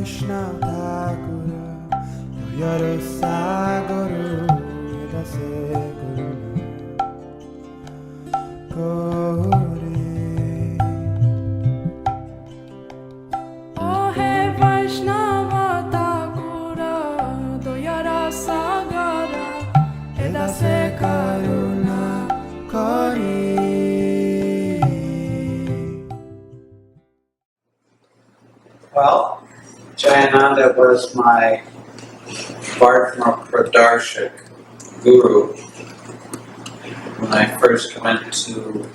Krishna Thakura Yasoda Guru Dasi Guru Oh hey Vaishnava Thakura Doyara Sagara Edase Karuna Kori. Well, Jayananda was my Vartma Pradarshak guru when I first went to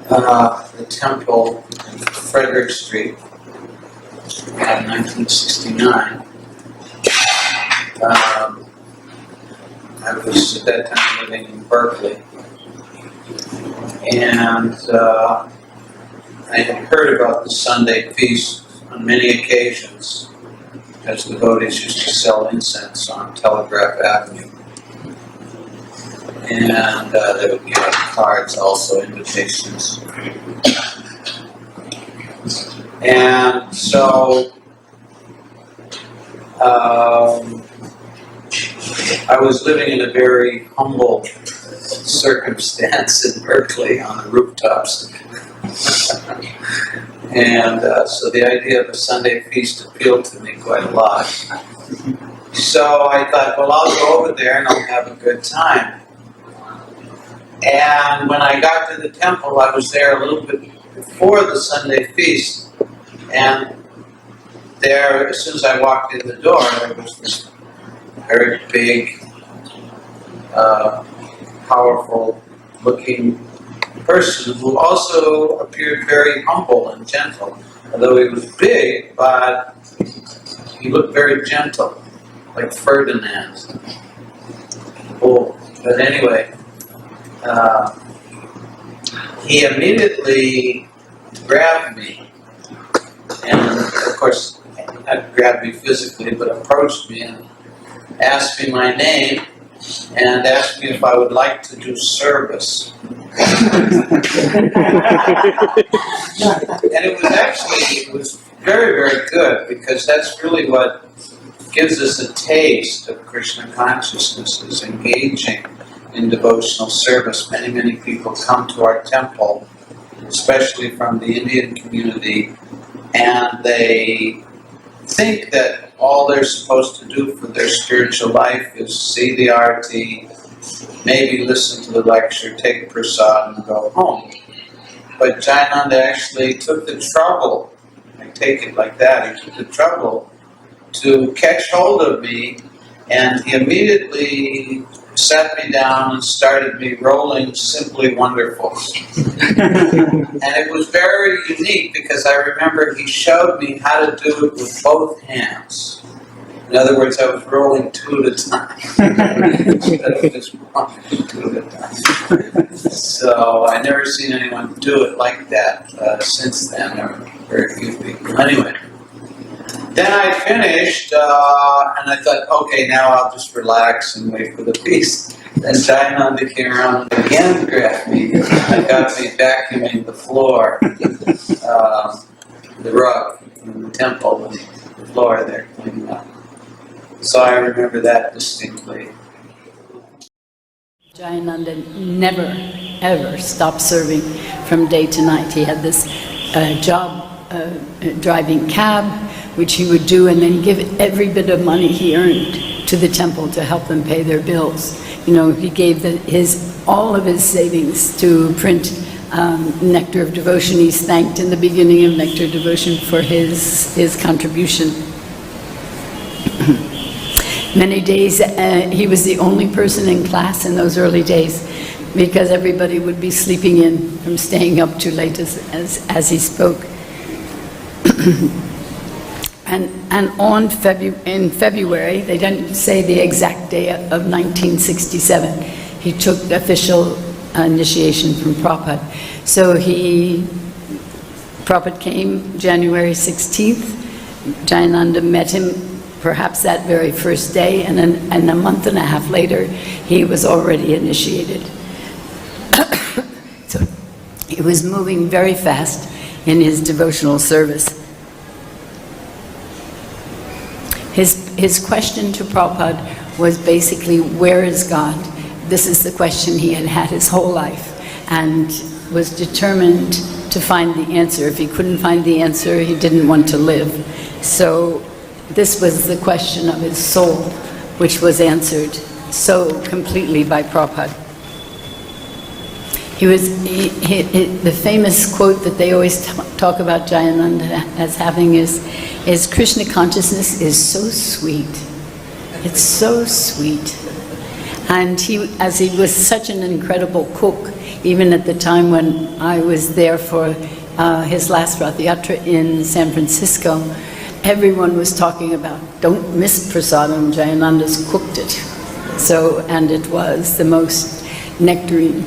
the temple in Frederick Street in 1969. I was at that time living in Berkeley, and I had heard about the Sunday feast on many occasions, as devotees used to sell incense on Telegraph Avenue. And they would give out cards, also invitations. And so I was living in a very humble circumstance in Berkeley on the rooftops. And so the idea of a Sunday feast appealed to me quite a lot. So I thought, well, I'll go over there and I'll have a good time. And when I got to the temple, I was there a little bit before the Sunday feast. And there, as soon as I walked in the door, there was this very big, powerful-looking person who also appeared very humble and gentle. Although he was big, but he looked very gentle, like Ferdinand. Oh, but anyway, he immediately grabbed me, and of course, not grabbed me physically, but approached me and asked me my name and asked me if I would like to do service. And it was very, very good, because that's really what gives us a taste of Krishna consciousness, is engaging in devotional service. Many, many people come to our temple, especially from the Indian community, and they think that all they're supposed to do for their spiritual life is see the arati, maybe listen to the lecture, take prasad, and go home. But Jayananda actually took the trouble, I take it like that, he took the trouble to catch hold of me, and he immediately sat me down and started me rolling Simply Wonderful. And it was very unique, because I remember he showed me how to do it with both hands. In other words, I was rolling two at a time, instead of just one, two at a time. So I never seen anyone do it like that since then, or very few people. Anyway, then I finished, and I thought, okay, now I'll just relax and wait for the feast. Then Jayananda came around and again grabbed me and got me vacuuming the floor, the rug in the temple, and the floor there cleaning up. So I remember that distinctly. Jayananda never, ever stopped serving from day to night. He had this job driving cab, which he would do, and then give every bit of money he earned to the temple to help them pay their bills. You know, he gave all of his savings to print Nectar of Devotion. He's thanked in the beginning of Nectar of Devotion for his contribution. Many days he was the only person in class in those early days, because everybody would be sleeping in from staying up too late as he spoke. And in February, they didn't say the exact day of 1967, he took the official initiation from Prabhupada. So Prabhupada came January 16th, Jayananda met him perhaps that very first day, and a month and a half later, he was already initiated. So he was moving very fast in his devotional service. His question to Prabhupada was basically, where is God? This is the question he had had his whole life, and was determined to find the answer. If he couldn't find the answer, he didn't want to live. So this was the question of his soul, which was answered so completely by Prabhupada. The famous quote that they always talk about Jayananda as having is Krishna consciousness is so sweet. It's so sweet. And as he was such an incredible cook, even at the time when I was there for his last Rath Yatra in San Francisco, everyone was talking about, don't miss prasadam, Jayananda's cooked it. So, and it was the most nectarine.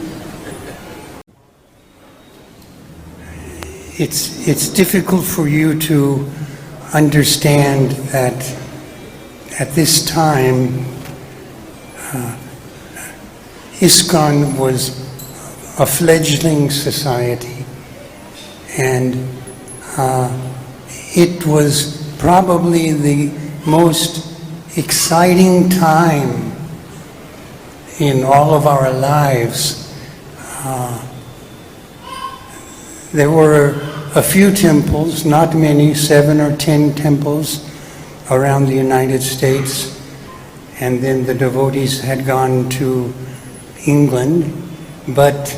It's difficult for you to understand that at this time, ISKCON was a fledgling society, and it was probably the most exciting time in all of our lives. There were a few temples, not many, 7 or 10 temples around the United States, and then the devotees had gone to England, but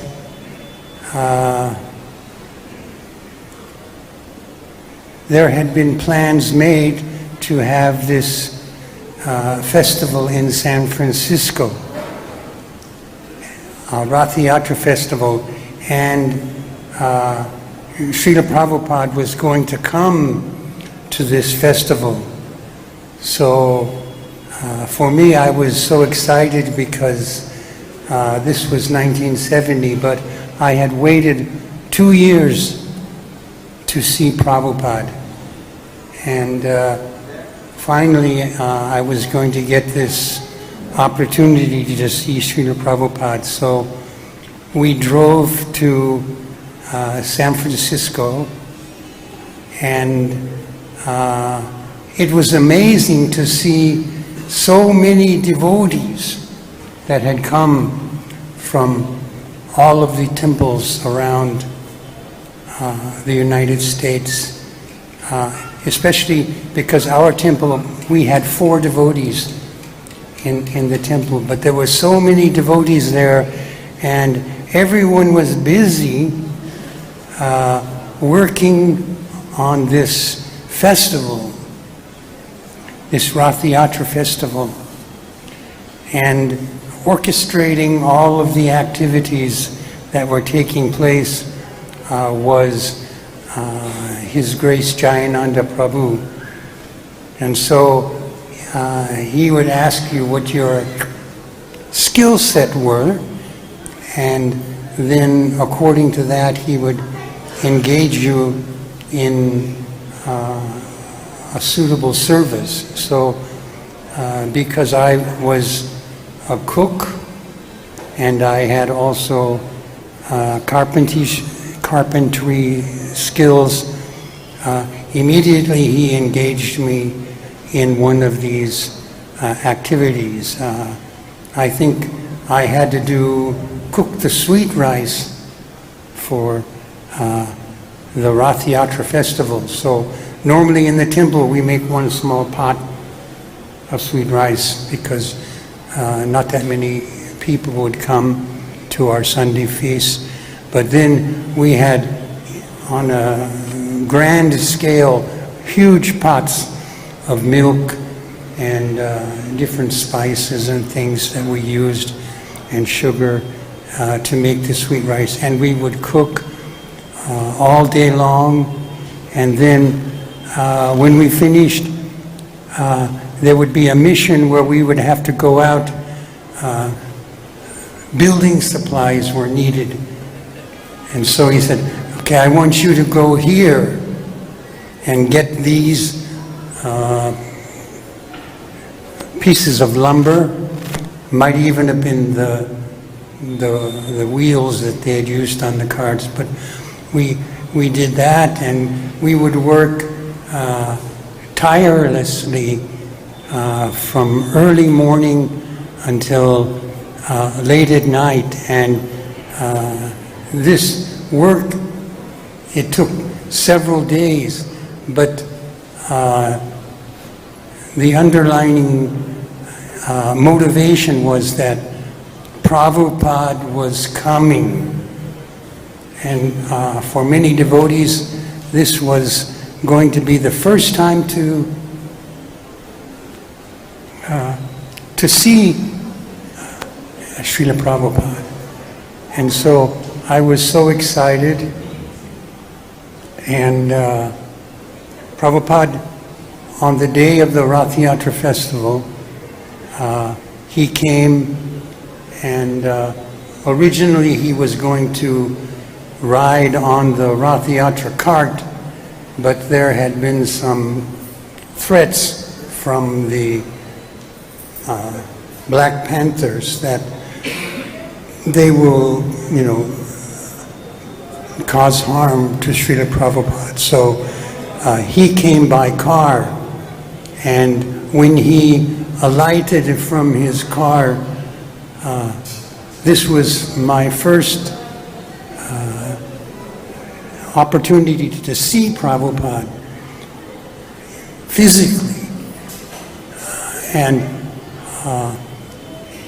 there had been plans made to have this festival in San Francisco, a Rath Yatra festival, and Srila Prabhupada was going to come to this festival. So for me, I was so excited because this was 1970, but I had waited 2 years to see Prabhupada. And finally, I was going to get this opportunity to see Srila Prabhupada. So we drove to San Francisco, and it was amazing to see so many devotees that had come from all of the temples around the United States, especially because our temple, we had 4 devotees in the temple, but there were so many devotees there, and everyone was busy working on this festival, this Rath Yatra festival, and orchestrating all of the activities that were taking place was His Grace Jayananda Prabhu. And so he would ask you what your skill set were, and then according to that he would engage you in a suitable service. So because I was a cook and I had also carpentry skills, immediately he engaged me in one of these activities. I think I had to cook the sweet rice for the Rath Yatra festival. So normally in the temple we make one small pot of sweet rice because not that many people would come to our Sunday feast. But then we had, on a grand scale, huge pots of milk and different spices and things that we used, and sugar to make the sweet rice. And we would cook all day long, and then when we finished, there would be a mission where we would have to go out. Building supplies were needed. And so he said, okay, I want you to go here and get these pieces of lumber, might even have been the wheels that they had used on the carts, but we did that, and we would work tirelessly from early morning until late at night, and this work, it took several days, but the underlining motivation was that Prabhupada was coming, and for many devotees this was going to be the first time to see Srila Prabhupada. And so I was so excited, and Prabhupada, on the day of the Rath Yatra festival, he came, and originally he was going to ride on the Rath Yatra cart, but there had been some threats from the Black Panthers that they will, cause harm to Srila Prabhupada. So he came by car, and when he alighted from his car, this was my first opportunity to see Prabhupada physically. And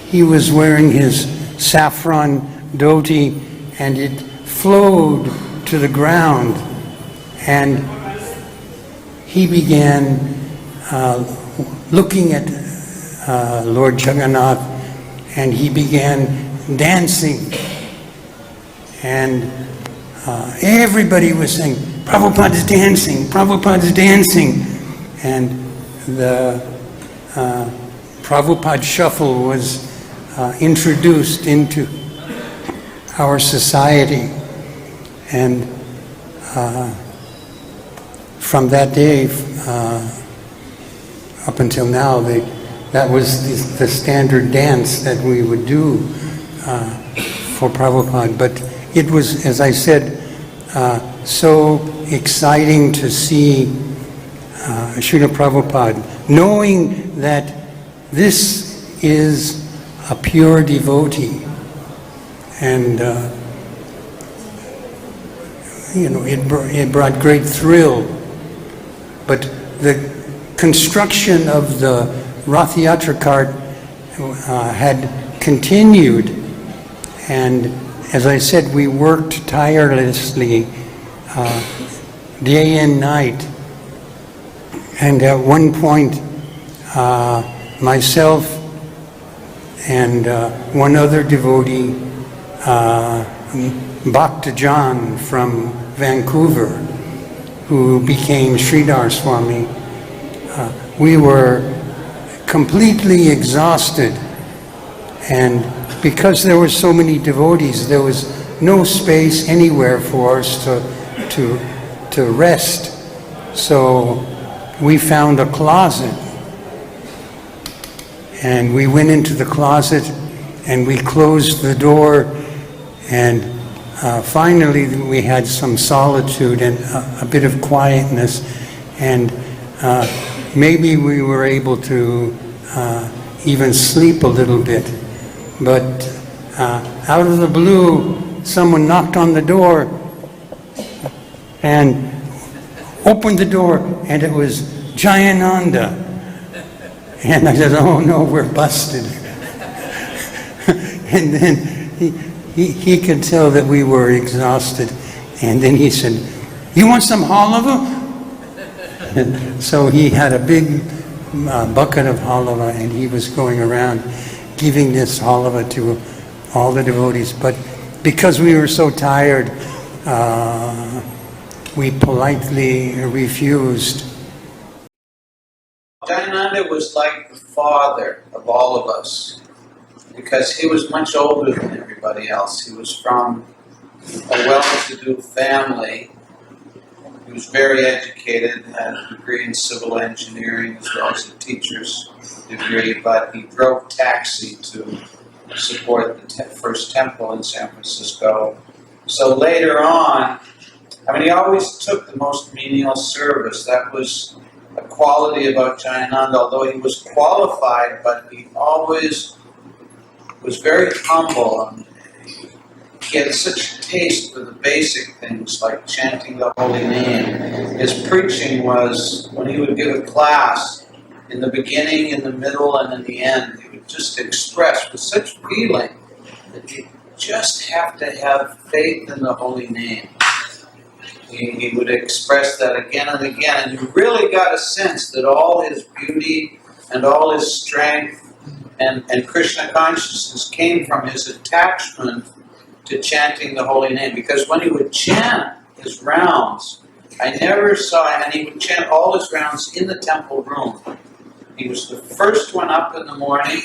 he was wearing his saffron dhoti, and it flowed to the ground, and he began looking at Lord Jagannath, and he began dancing, and everybody was saying, "Prabhupada's dancing, Prabhupada's dancing," and the Prabhupada shuffle was introduced into our society, and from that day up until now, that was the standard dance that we would do for Prabhupada. But it was, as I said, so exciting to see Srila Prabhupada, knowing that this is a pure devotee, and it brought great thrill. But the construction of the Rath Yatra cart had continued, and as I said, we worked tirelessly day and night. And at one point, myself and one other devotee, Bhakta John from Vancouver, who became Sridhara Swami, we were completely exhausted, and because there were so many devotees, there was no space anywhere for us to rest. So we found a closet, and we went into the closet and we closed the door, and finally we had some solitude and a bit of quietness, and maybe we were able to even sleep a little bit. But out of the blue, someone knocked on the door and opened the door, and it was Jayananda. And I said, "Oh no, we're busted." And then he could tell that we were exhausted. And then he said, "You want some halava?" So he had a big bucket of halava, and he was going around giving this halava to all the devotees. But because we were so tired, we politely refused. Jayananda was like the father of all of us, because he was much older than everybody else. He was from a well-to-do family. He was very educated, had a degree in civil engineering as well as a teacher's degree, but he drove taxi to support the first temple in San Francisco. So later on, he always took the most menial service. That was a quality about Jayananda, although he was qualified, but he always was very humble. And he had such a taste for the basic things like chanting the holy name. His preaching was, when he would give a class, in the beginning, in the middle, and in the end, he would just express with such feeling that you just have to have faith in the holy name. He would express that again and again, and you really got a sense that all his beauty and all his strength and Krishna consciousness came from his attachment to chanting the holy name. Because when he would chant his rounds, I never saw, and he would chant all his rounds in the temple room. He was the first one up in the morning,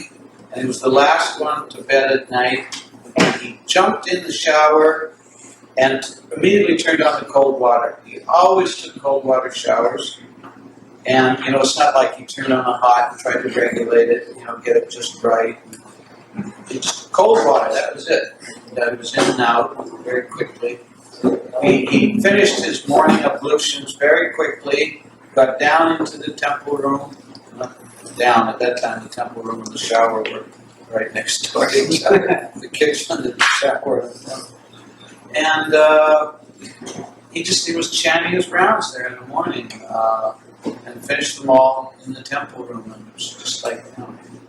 and he was the last one to bed at night. He jumped in the shower and immediately turned on the cold water. He always took cold water showers. And, it's not like he turned on the hot and tried to regulate it, get it just right. It's cold water, that was it. That was in and out very quickly. He finished his morning ablutions very quickly, got down into the temple room. Down, at that time the temple room and the shower were right next door to each other. The kitchen and the shower. And he was chanting his rounds there in the morning and finished them all in the temple room. And it was just like,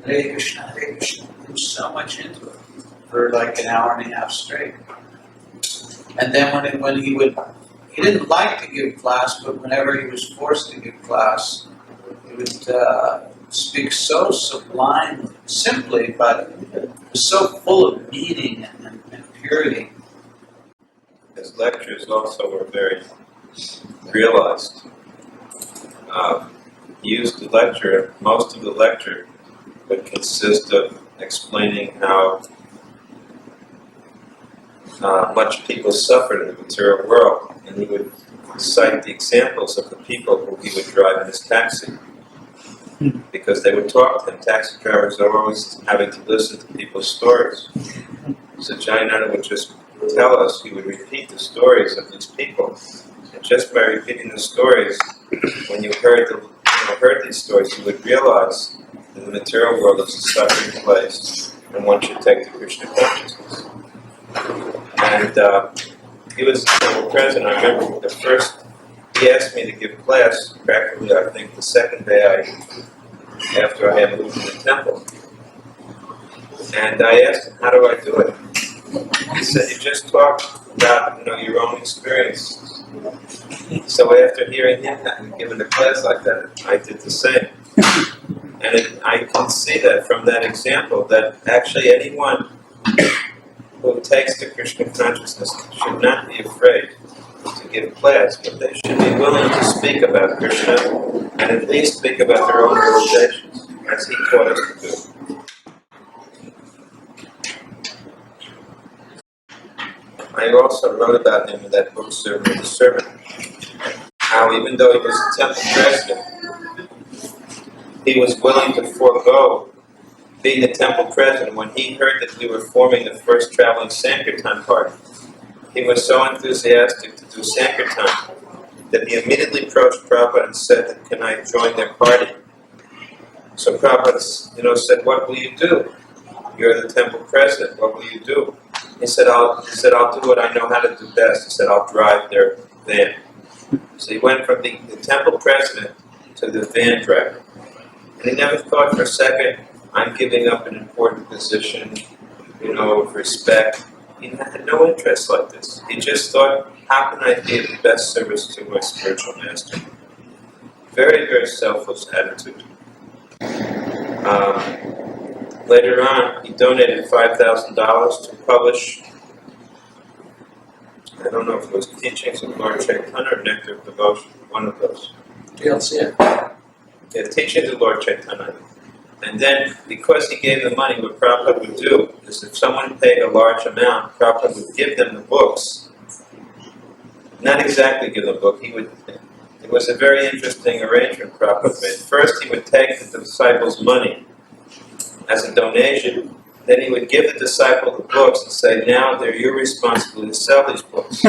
Hare Krishna, Hare Krishna. There was so much into it for like an hour and a half straight. And then when he didn't like to give class, but whenever he was forced to give class, he would speak so sublimely, simply, but it was so full of meaning and purity. His lectures also were very realized. He used to lecture, most of the lecture would consist of explaining how much people suffered in the material world, and he would cite the examples of the people who he would drive in his taxi, because they would talk to him. Taxi drivers are always having to listen to people's stories. So Jayananda would just tell us, he would repeat the stories of these people, and just by repeating the stories, when you heard these stories, you would realize that the material world is a suffering place, and one should take to Krishna consciousness. And he was the temple president. I remember he asked me to give class, practically I think the second day after I had moved to the temple. And I asked him, how do I do it? He said, you just talk about your own experiences. So after hearing him giving a class like that, I did the same. And I can see that from that example, that actually anyone who takes to Krishna consciousness should not be afraid to give class, but they should be willing to speak about Krishna and at least speak about their own realizations, as he taught us to do. I also wrote about him in that book, Servant of the Servant, how even though he was the temple president, he was willing to forego being the temple president. When he heard that we were forming the first traveling Sankirtan party, he was so enthusiastic to do Sankirtan that he immediately approached Prabhupada and said, can I join their party? So Prabhupada said, what will you do? You're the temple president, what will you do? He said, I'll do what I know how to do best. He said, I'll drive their van. So he went from being the temple president to the van driver. And he never thought for a second, I'm giving up an important position, of respect. He had no interest like this. He just thought, how can I be of the best service to my spiritual master? Very, very selfless attitude. Later on, he donated $5,000 to publish, I don't know if it was Teachings of Lord Chaitanya or Nectar of Devotion, one of those. Yeah, Teachings of Lord Chaitanya. And then, because he gave the money, what Prabhupada would do is if someone paid a large amount, Prabhupada would give them the books. Not exactly give them the book, it was a very interesting arrangement Prabhupada made. First, he would take the disciples' money as a donation, Then he would give the disciple the books and say, now they're your responsibility to sell these books.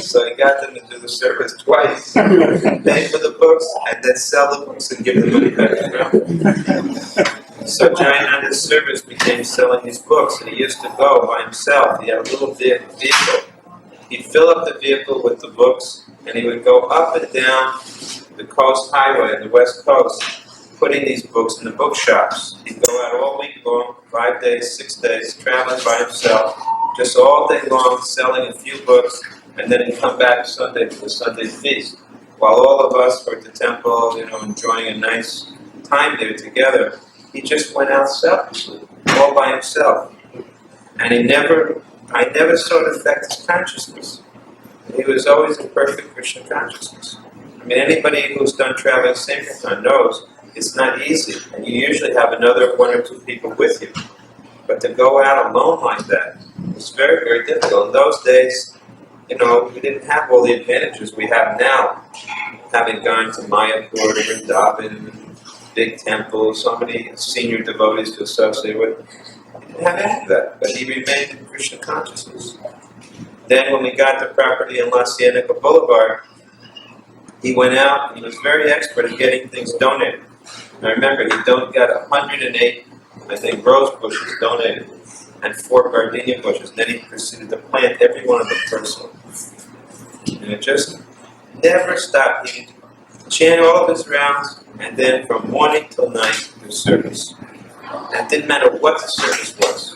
So he got them to do the service twice, pay for the books, and then sell the books and give the money back to them. So Jayananda's service became selling his books, and he used to go by himself. He had a little vehicle. He'd fill up the vehicle with the books, and he would go up and down the coast highway on the west coast, putting these books in the bookshops. He'd go out all week long, 5 days, 6 days, traveling by himself, just all day long, selling a few books, and then he'd come back Sunday for the Sunday feast. While all of us were at the temple, enjoying a nice time there together, he just went out selfishly, all by himself. And I never saw it affect his consciousness. He was always in perfect Krishna consciousness. I mean, anybody who's done traveling Sankirtan knows it's not easy, and you usually have another 1 or 2 people with you. But to go out alone like that was very, very difficult. In those days, we didn't have all the advantages we have now, having gone to Mayapur, Vrindavan, big temples, so many senior devotees to associate with. He didn't have any of that, but he remained in Krishna consciousness. Then when we got the property in La Cienega Boulevard, he went out and he was very expert at getting things donated. I remember he got 108, I think, rose bushes donated and 4 gardenia bushes. And then he proceeded to plant every one of them personally. And it just never stopped. He would chant all of his rounds, and then from morning till night, do service. And it didn't matter what the service was.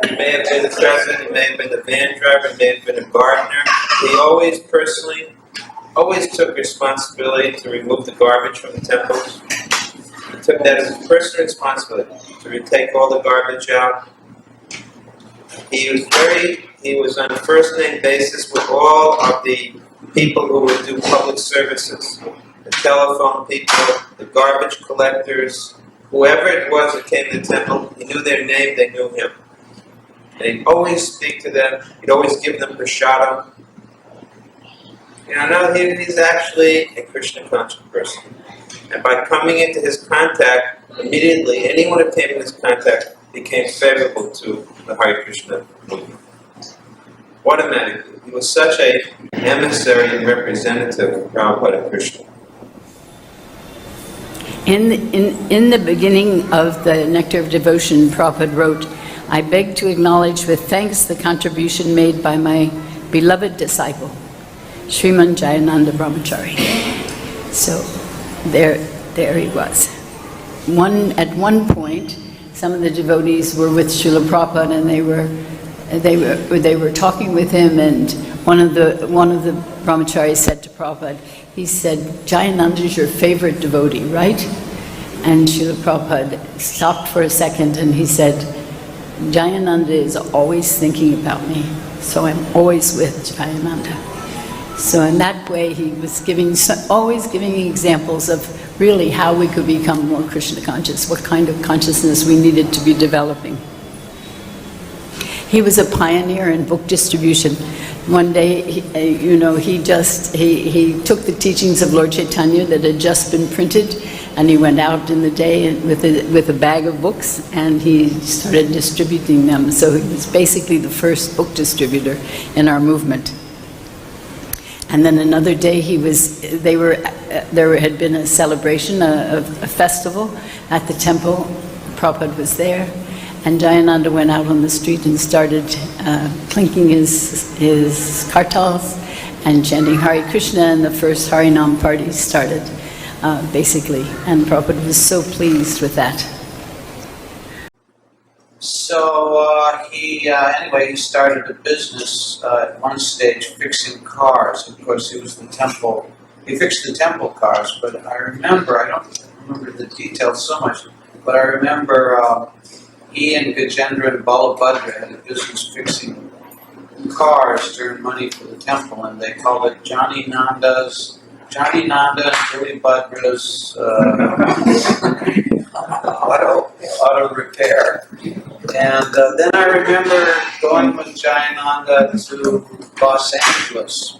He may have been the president, he may have been the van driver, he may have been a gardener. He always took responsibility to remove the garbage from the temples. He took that as his personal responsibility to take all the garbage out. He was on a first-name basis with all of the people who would do public services. The telephone people, the garbage collectors, whoever it was that came to the temple, he knew their name, they knew him. And he'd always speak to them, he'd always give them prasadam. Now he's actually a Krishna conscious person. And by coming into his contact, immediately anyone who came in his contact became favorable to the Hare Krishna movement. Automatically. He was such an emissary and representative of Prabhupada and Krishna. In the beginning of the Nectar of Devotion, Prabhupada wrote, I beg to acknowledge with thanks the contribution made by my beloved disciple, Sriman Jayananda Brahmachari. So there he was. At one point, some of the devotees were with Srila Prabhupada, and they were talking with him, and one of the brahmacharis said to Prabhupada, he said, Jayananda is your favorite devotee, right? And Srila Prabhupada stopped for a second and he said, Jayananda is always thinking about me, so I'm always with Jayananda. So in that way, he was always giving examples of really how we could become more Krishna conscious, what kind of consciousness we needed to be developing. He was a pioneer in book distribution. One day, he took the teachings of Lord Chaitanya that had just been printed, and he went out in the day with a bag of books, and he started distributing them. So he was basically the first book distributor in our movement. And then another day, there had been a celebration, a festival at the temple. Prabhupada was there, and Jayananda went out on the street and started clinking his kartals and chanting Hare Krishna, and the first Harinam party started, basically. And Prabhupada was so pleased with that. So he started a business at one stage fixing cars. Of course, he fixed the temple cars, but I don't remember the details so much, but I remember he and Gajendra and Balabhadra had a business fixing cars to earn money for the temple, and they called it Johnny Nanda and Billy Bhadra's auto repair. And then I remember going with Jayananda to Los Angeles.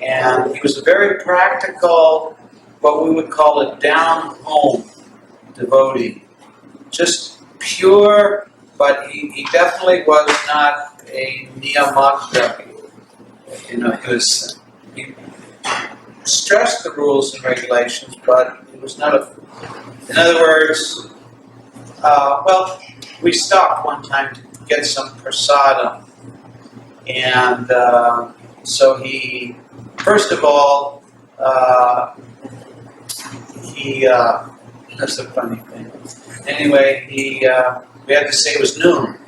And he was a very practical, what we would call a down-home devotee. Just pure, but he definitely was not a niyamagga. He stressed the rules and regulations, but he was not a, in other words, we stopped one time to get some prasadam. And so he, first of all, that's a funny thing. Anyway, we had to say it was noon.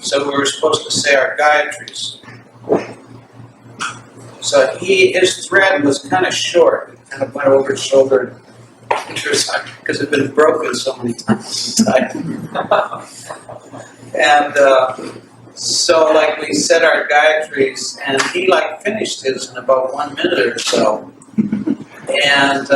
So we were supposed to say our gayatris. So his thread was kind of short. It kind of went over his shoulder because it had been broken so many times. And so we said our gayatris, and he finished his in about 1 minute or so. And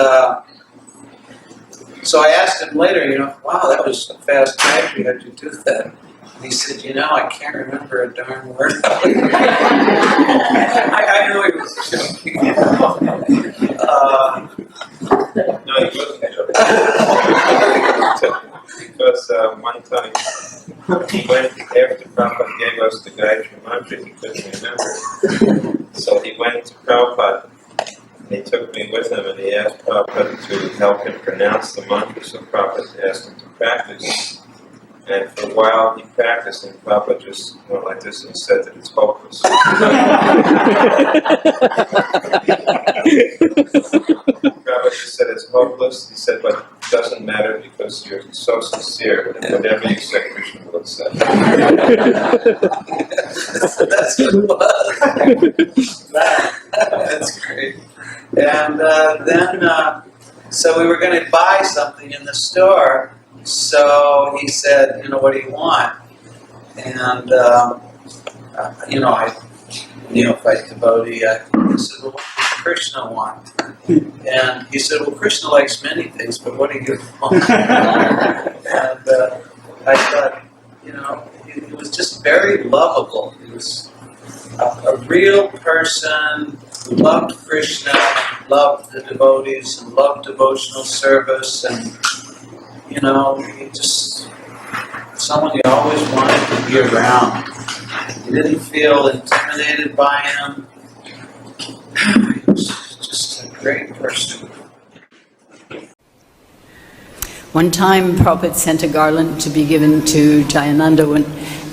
so I asked him later, wow, that was a fast gayatri. How'd you do that? And he said, I can't remember a darn word. I knew he was joking. No, he wasn't joking. Because one time, after Prabhupada gave us the Gayatri Mantra, he couldn't remember. So he went to Prabhupada, and he took me with him, and he asked Prabhupada to help him pronounce the mantra, so Prabhupada asked him to practice. And for a while he practiced, and Prabhupada just went like this and said that it's hopeless. Prabhupada just said it's hopeless. He said, but it doesn't matter because you're so sincere. Whatever you say, Krishna will accept. That's good. That's great. And then, so we were going to buy something in the store. So he said, what do you want? And, I neophyte devotee, I said, well, what does Krishna want? And he said, well, Krishna likes many things, but what do you want? And I thought, he was just very lovable. He was a real person who loved Krishna, loved the devotees, and loved devotional service, and he just, someone you always wanted to be around. You didn't feel intimidated by him. He was just a great person. One time, Prabhupada sent a garland to be given to Jayananda,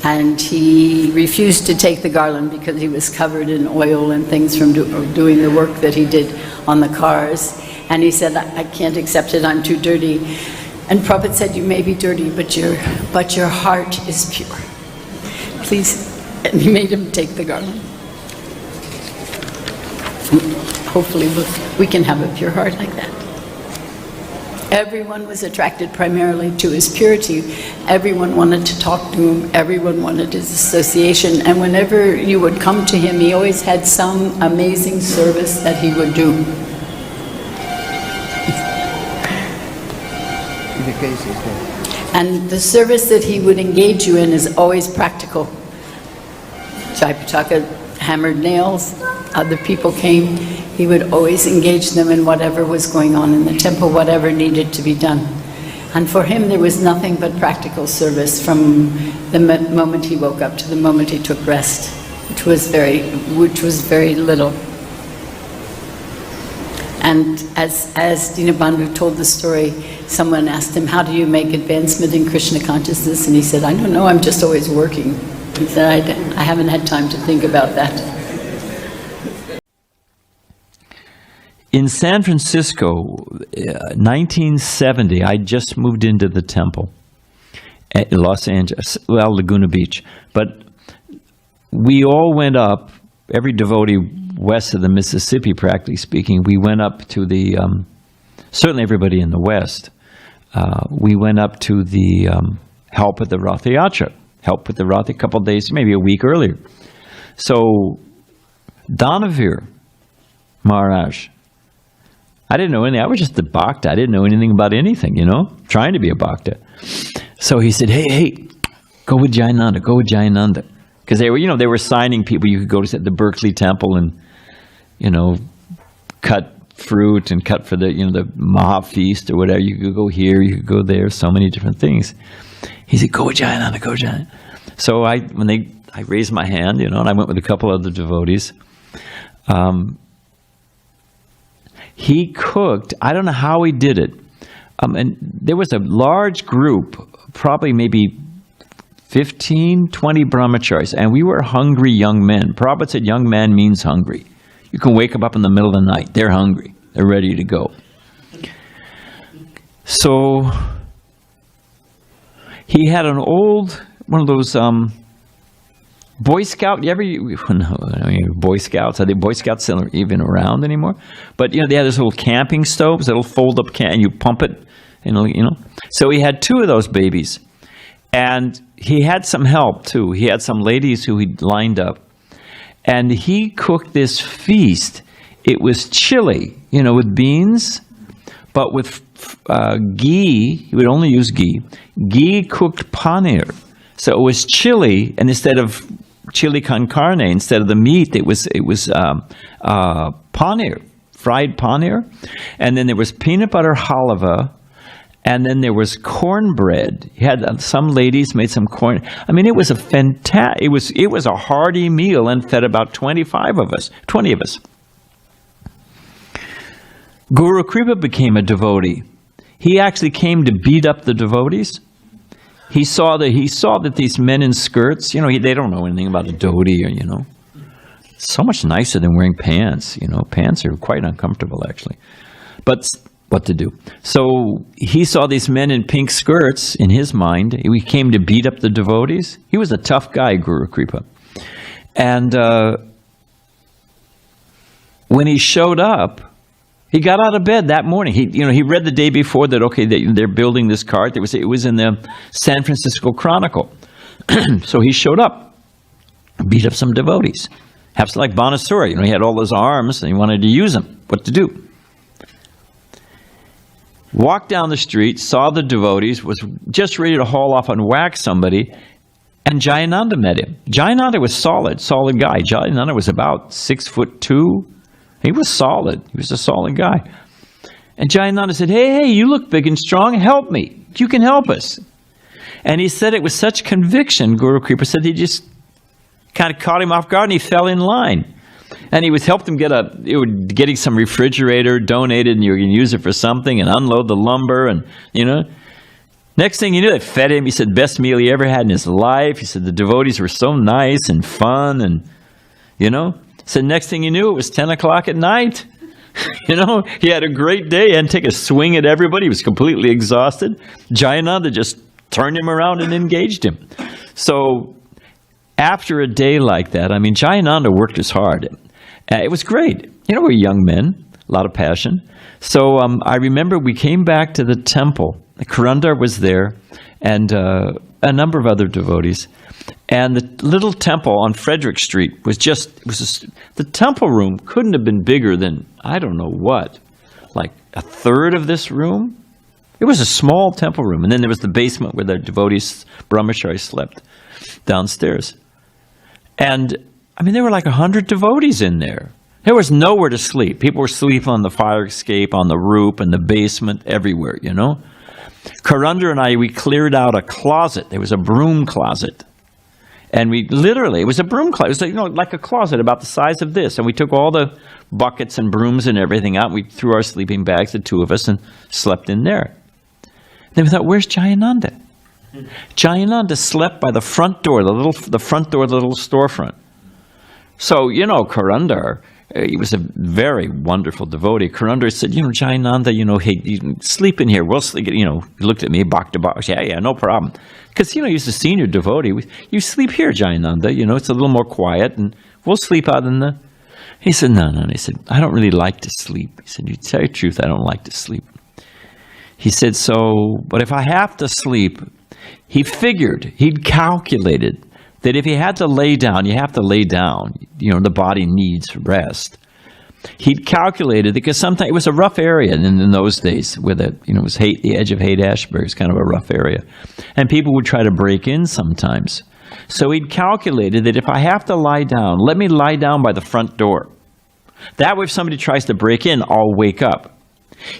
and he refused to take the garland because he was covered in oil and things from doing the work that he did on the cars. And he said, I can't accept it, I'm too dirty. And Prabhupada said, you may be dirty, but your heart is pure. Please. And he made him take the garland. Hopefully we can have a pure heart like that. Everyone was attracted primarily to his purity. Everyone wanted to talk to him. Everyone wanted his association. And whenever you would come to him, he always had some amazing service that he would do. And the service that he would engage you in is always practical. Jaipataka hammered nails, other people came, he would always engage them in whatever was going on in the temple, whatever needed to be done. And for him there was nothing but practical service from the moment he woke up to the moment he took rest, which was very little. And as Dinabandhu told the story, someone asked him, how do you make advancement in Krishna consciousness? And he said, I don't know, I'm just always working. He said, I haven't had time to think about that. In San Francisco, 1970, I just moved into the temple at Los Angeles, Laguna Beach. But we all went up, every devotee west of the Mississippi, practically speaking, we went up to the, certainly everybody in the west, we went up to the help with the Ratha Yatra, help with the Ratha a couple of days, maybe a week earlier. So, Danavir Maharaj, I didn't know anything, I was just a bhakta, I didn't know anything about anything, trying to be a bhakta. So he said, hey, go with Jayananda. Because they were, they were signing people. You could go to the Berkeley Temple and, cut fruit and cut for the, the Maha feast or whatever. You could go here, you could go there, so many different things. He said, go Jayananda, go Jayananda. So I raised my hand, and I went with a couple other devotees. He cooked, I don't know how he did it. And there was a large group, probably maybe 15, 20 brahmacharis, and we were hungry young men. Prabhupada said young man means hungry. You can wake them up in the middle of the night. They're hungry. They're ready to go. So he had an old, one of those Boy Scout, Boy Scouts, are they Boy Scouts still even around anymore? But, they had those little camping stoves, that'll fold up and you pump it, So he had 2 of those babies. And he had some help, too. He had some ladies who he'd lined up. And he cooked this feast. It was chili, with beans, but with ghee. He would only use ghee. Ghee cooked paneer. So it was chili, and instead of chili con carne, instead of the meat, it was paneer, fried paneer. And then there was peanut butter halva, and then there was cornbread. He had some ladies made some corn. I mean, it was a fantastic. It was a hearty meal and fed about 20 of us. Guru Kripa became a devotee. He actually came to beat up the devotees. He saw that these men in skirts, they don't know anything about a dhoti, or so much nicer than wearing pants. Pants are quite uncomfortable actually, but what to do? So he saw these men in pink skirts. In his mind, he came to beat up the devotees. He was a tough guy, Guru Kripa, and when he showed up. He got out of bed that morning. He read the day before that, okay, they're building this cart. It was in the San Francisco Chronicle. So he showed up, beat up some devotees. Perhaps like Banasura, he had all those arms and he wanted to use them. What to do? Walked down the street, saw the devotees, was just ready to haul off and whack somebody, and Jayananda met him. Jayananda was solid guy. Jayananda was about 6'2". He was solid. He was a solid guy. And Jayananda said, hey, you look big and strong. Help me. You can help us. And he said it with such conviction, Guru Kripa said he just kind of caught him off guard and he fell in line. And he helped him getting some refrigerator donated and you can use it for something and unload the lumber and, Next thing you knew, they fed him. He said, best meal he ever had in his life. He said the devotees were so nice and fun and, So next thing you knew, it was 10 o'clock at night. He had a great day and take a swing at everybody. He was completely exhausted. Jayananda just turned him around and engaged him. So after a day like that, Jayananda worked as hard. It was great. We're young men, a lot of passion. So I remember we came back to the temple. Karandar was there and a number of other devotees. And the little temple on Frederick Street the temple room couldn't have been bigger than, I don't know what, like a third of this room. It was a small temple room. And then there was the basement where the devotees, brahmacharis, slept downstairs. And, there were like 100 devotees in there. There was nowhere to sleep. People were sleeping on the fire escape, on the roof, in the basement, everywhere, Karandar and we cleared out a closet. There was a broom closet. And it was a broom closet. It was like a closet about the size of this. And we took all the buckets and brooms and everything out. We threw our sleeping bags, the 2 of us, and slept in there. Then we thought, where's Jayananda? Jayananda slept by the front door, the front door of the little storefront. So, Karandar, he was a very wonderful devotee. Karandar said, Jayananda, hey, you can sleep in here. We'll sleep. He looked at me, box to box. Yeah, no problem. Because, he's a senior devotee. You sleep here, Jayananda. It's a little more quiet, and we'll sleep out in the... He said, no. He said, I don't really like to sleep. He said, you tell the truth, I don't like to sleep. He said, but if I have to sleep, he'd calculated that if he had to lay down, you have to lay down. The body needs rest. He'd calculated, because sometimes it was a rough area in those days, where it was the edge of Haight-Ashbury, it's kind of a rough area. And people would try to break in sometimes. So he'd calculated that if I have to lie down, let me lie down by the front door. That way if somebody tries to break in, I'll wake up.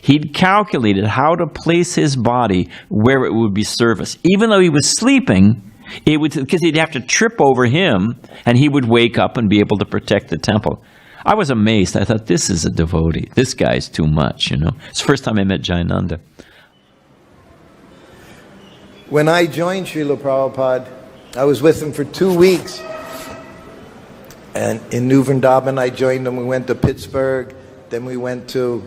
He'd calculated how to place his body where it would be service. Even though he was sleeping, it would, because he'd have to trip over him, and he would wake up and be able to protect the temple. I was amazed. I thought, this is a devotee. This guy's too much, you know. It's the first time I met Jayananda. When I joined Srila Prabhupada, I was with him for 2 weeks. And in New Vrindavan, I joined him. We went to Pittsburgh, then we went to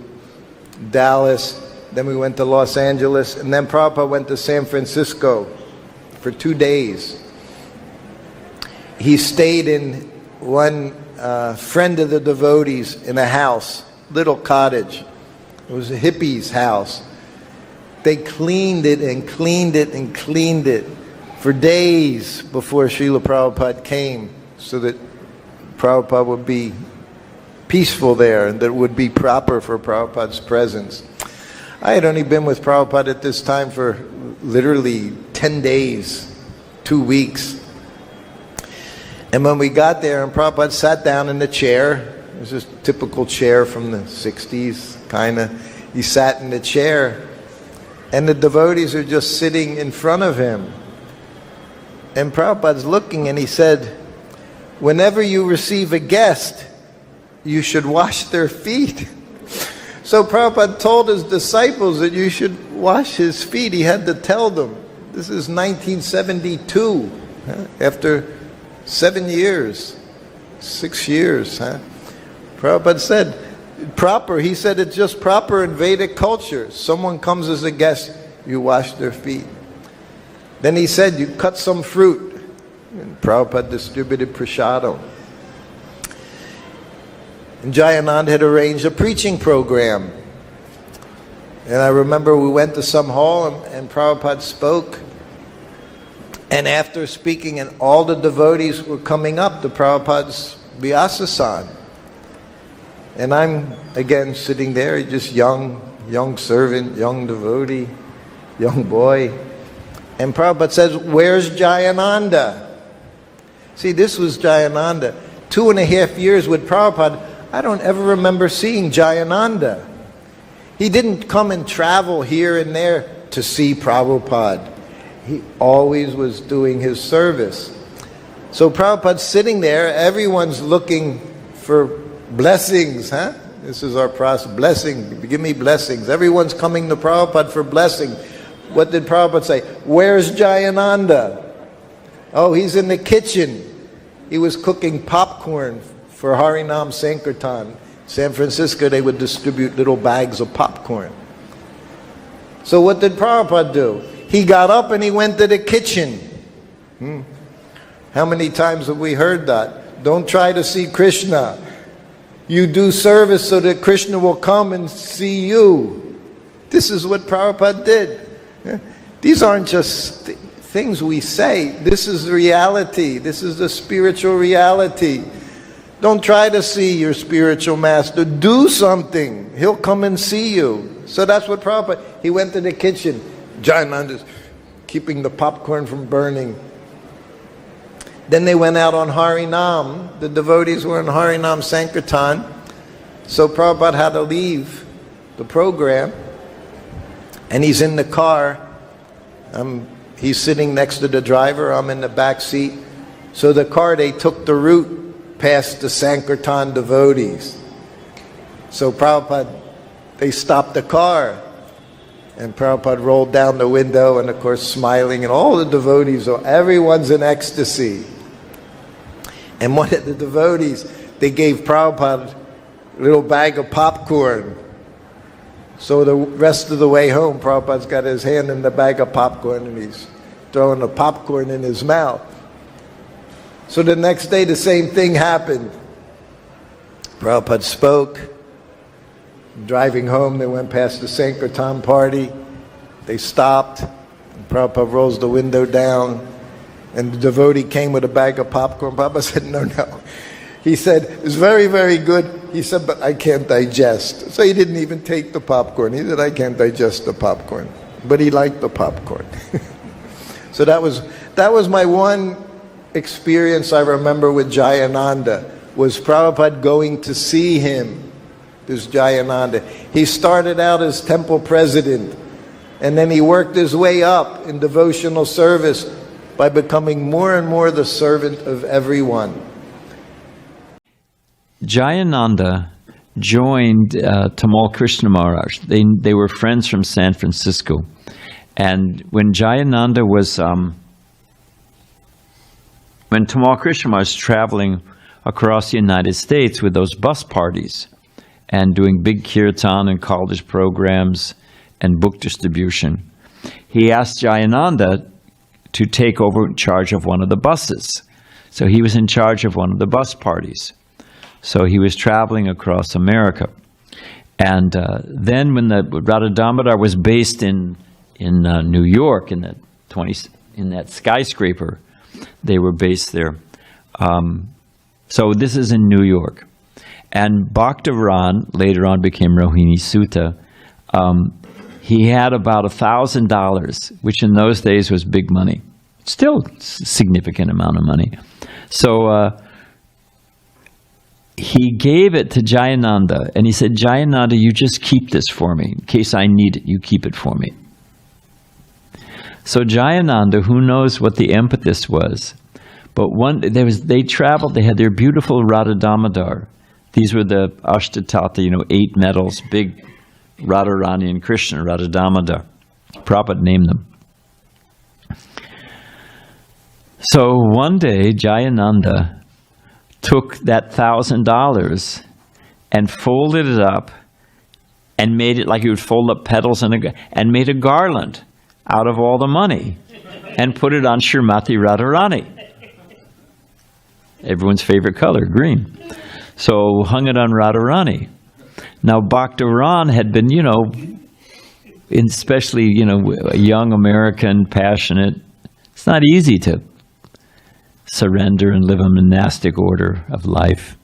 Dallas, then we went to Los Angeles, and then Prabhupada went to San Francisco for 2 days. He stayed in one friend of the devotees in a house, little cottage. It was a hippie's house. They cleaned it and cleaned it and cleaned it for days before Srila Prabhupada came, so that Prabhupada would be peaceful there and that it would be proper for Prabhupada's presence. I had only been with Prabhupada at this time for literally 10 days, 2 weeks. And when we got there and Prabhupada sat down in the chair, it was just a typical chair from the 60s, kind of. He sat in the chair and the devotees are just sitting in front of him. And Prabhupada's looking and he said, whenever you receive a guest, you should wash their feet. So Prabhupada told his disciples that you should wash his feet. He had to tell them. This is 1972, after 7 years, 6 years. Prabhupada said, proper. He said it's just proper in Vedic culture. Someone comes as a guest, you wash their feet. Then he said, you cut some fruit. And Prabhupada distributed prasadam. And Jayananda had arranged a preaching program. And I remember we went to some hall and Prabhupada spoke. And after speaking, and all the devotees were coming up to Prabhupada's Vyasasana. And I'm, again, sitting there, just young servant, young devotee, young boy. And Prabhupada says, where's Jayananda? See, this was Jayananda. 2.5 years with Prabhupada, I don't ever remember seeing Jayananda. He didn't come and travel here and there to see Prabhupada. He always was doing his service. So Prabhupada's sitting there, everyone's looking for blessings, This is our process, blessing, give me blessings. Everyone's coming to Prabhupada for blessing. What did Prabhupada say? Where's Jayananda? Oh, he's in the kitchen. He was cooking popcorn for Harinam Sankirtan. San Francisco, they would distribute little bags of popcorn. So what did Prabhupada do? He got up and he went to the kitchen. How many times have we heard that? Don't try to see Krishna. You do service so that Krishna will come and see you. This is what Prabhupada did. These aren't just things we say. This is reality. This is the spiritual reality. Don't try to see your spiritual master. Do something. He'll come and see you. So that's what Prabhupada, he went to the kitchen. Jayananda's keeping the popcorn from burning. Then they went out on Harinam. The devotees were in Harinam Sankirtan. So Prabhupada had to leave the program. And he's in the car. He's sitting next to the driver. I'm in the back seat. So the car, they took the route past the Sankirtan devotees. So Prabhupada, they stopped the car. And Prabhupada rolled down the window and of course smiling. And all the devotees, everyone's in ecstasy. And one of the devotees, they gave Prabhupada a little bag of popcorn. So the rest of the way home, Prabhupada's got his hand in the bag of popcorn and he's throwing the popcorn in his mouth. So the next day, the same thing happened. Prabhupada spoke. Driving home, they went past the Sankirtan party. They stopped. And Prabhupada rolls the window down. And the devotee came with a bag of popcorn. Prabhupada said, no. He said, it's very, very good. He said, but I can't digest. So he didn't even take the popcorn. He said, I can't digest the popcorn. But he liked the popcorn. So that was my one experience I remember with Jayananda. was Prabhupada going to see him, this Jayananda. He started out as temple president, and then he worked his way up in devotional service by becoming more and more the servant of everyone. Jayananda joined Tamal Krishna Maharaj. They were friends from San Francisco. And when Jayananda was, when Tamal Krishna Maharaj was traveling across the United States with those bus parties and doing big kirtan and college programs and book distribution, he asked Jayananda to take over charge of one of the buses. So he was in charge of one of the bus parties. So he was traveling across America. And then when the Radha Damodar was based in New York, in that skyscraper, they were based there. So this is in New York. And Bhaktaran later on became Rohini Sutta. He had about $1,000, which in those days was big money. Still a significant amount of money. So he gave it to Jayananda, and he said, Jayananda, you just keep this for me. In case I need it, you keep it for me. So Jayananda, who knows what the impetus was, but they traveled, they had their beautiful Radha Damodar. These were the Ashtatata, 8 metals, big Radharani and Krishna, Radha Damodar. Prabhupada named them. So one day, Jayananda took that $1,000 and folded it up and made it like he would fold up petals and made a garland out of all the money and put it on Srimati Radharani. Everyone's favorite color, green. So hung it on Radharani. Now Bhaktaran had been, especially, a young American, passionate. It's not easy to surrender and live a monastic order of life.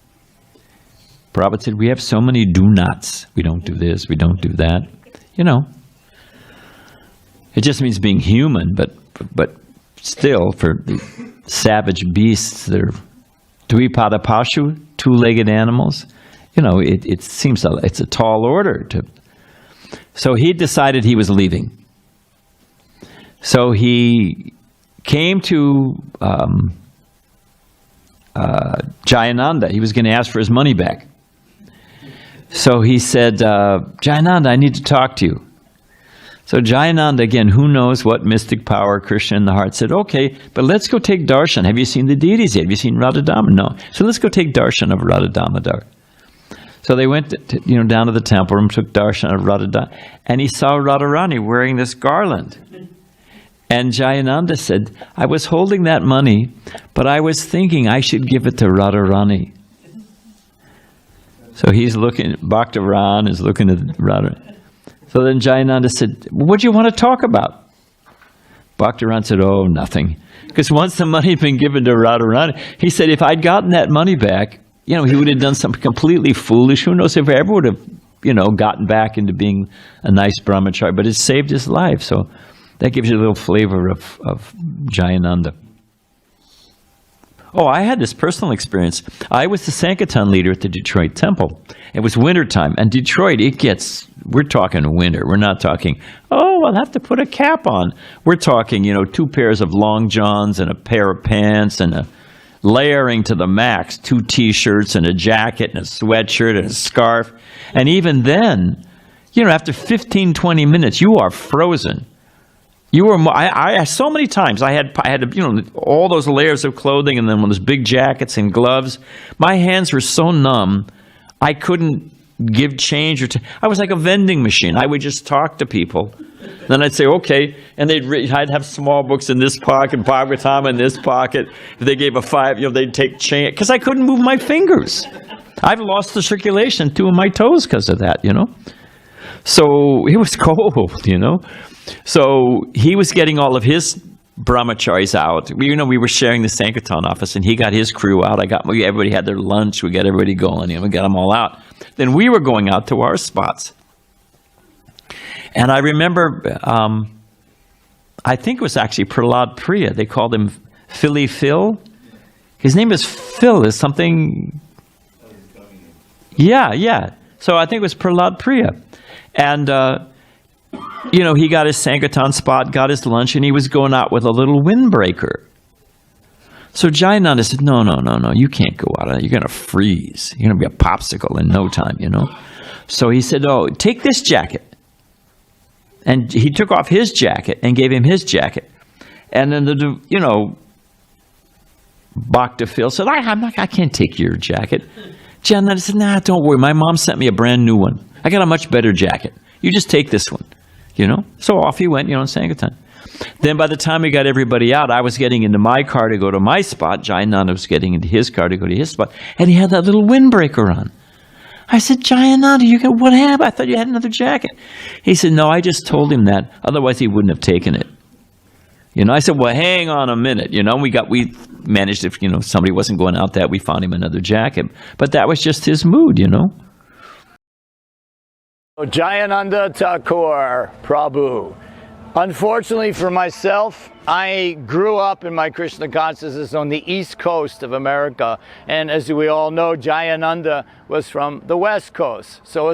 Prabhupada said, we have so many do-nots. We don't do this, we don't do that. It just means being human, but still, for the savage beasts, they're Dvipada Pashu, 2-legged animals. It seems it's a tall order. So he decided he was leaving. So he came to Jayananda. He was going to ask for his money back. So he said, Jayananda, I need to talk to you. So Jayananda, again, who knows what mystic power Krishna in the heart, said, okay, but let's go take darshan. Have you seen the deities yet? Have you seen Radha Damodar? No. So let's go take darshan of Radha Damodar. So they went down to the temple room, took darshan of Radha Damodar, and he saw Radharani wearing this garland. And Jayananda said, I was holding that money, but I was thinking I should give it to Radharani. So he's looking, Bhaktaran is looking at Radharani. So then Jayananda said, what do you want to talk about? Bhaktaran said, oh, nothing. Because once the money had been given to Radharani, he said, if I'd gotten that money back, he would have done something completely foolish. Who knows if he ever would have, gotten back into being a nice brahmachari, but it saved his life. So that gives you a little flavor of Jayananda. Oh, I had this personal experience. I was the Sankirtan leader at the Detroit temple. It was wintertime, and Detroit, we're talking winter. We're not talking, I'll have to put a cap on. We're talking, 2 pairs of long johns and a pair of pants and a layering to the max, 2 T-shirts and a jacket and a sweatshirt and a scarf. And even then, after 15, 20 minutes, you are frozen. You were. I so many times I had all those layers of clothing and then those big jackets and gloves. My hands were so numb, I couldn't give change I was like a vending machine. I would just talk to people. Then I'd say, okay, and I'd have small books in this pocket, Bhagavatam in this pocket. If they gave a 5, they'd take change because I couldn't move my fingers. I've lost the circulation, 2 of my toes because of that. So it was cold. So he was getting all of his brahmacharis out. We were sharing the Sankirtan office, and he got his crew out. Everybody had their lunch. We got everybody going, we got them all out. Then we were going out to our spots. And I remember, I think it was actually Prahlad Priya. They called him Philly Phil. His name is Phil, is something Yeah. So I think it was Prahlad Priya. And, he got his Sankirtan spot, got his lunch, and he was going out with a little windbreaker. So Jayananda said, no, you can't go out. You're going to freeze. You're going to be a popsicle in no time, So he said, oh, take this jacket. And he took off his jacket and gave him his jacket. And then Bhakta Phil said, I can't take your jacket. Jayananda said, nah, don't worry. My mom sent me a brand new one. I got a much better jacket. You just take this one, So off he went, in Sankirtan. Then by the time we got everybody out, I was getting into my car to go to my spot. Jayananda was getting into his car to go to his spot. And he had that little windbreaker on. I said, Jayananda, what happened? I thought you had another jacket. He said, no, I just told him that. Otherwise, he wouldn't have taken it. I said, well, hang on a minute. We managed, if, somebody wasn't going out that, we found him another jacket. But that was just his mood, Jayananda Thakura, Prabhu. Unfortunately for myself, I grew up in my Krishna consciousness on the East Coast of America. And as we all know, Jayananda was from the West Coast. So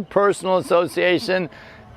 personal association,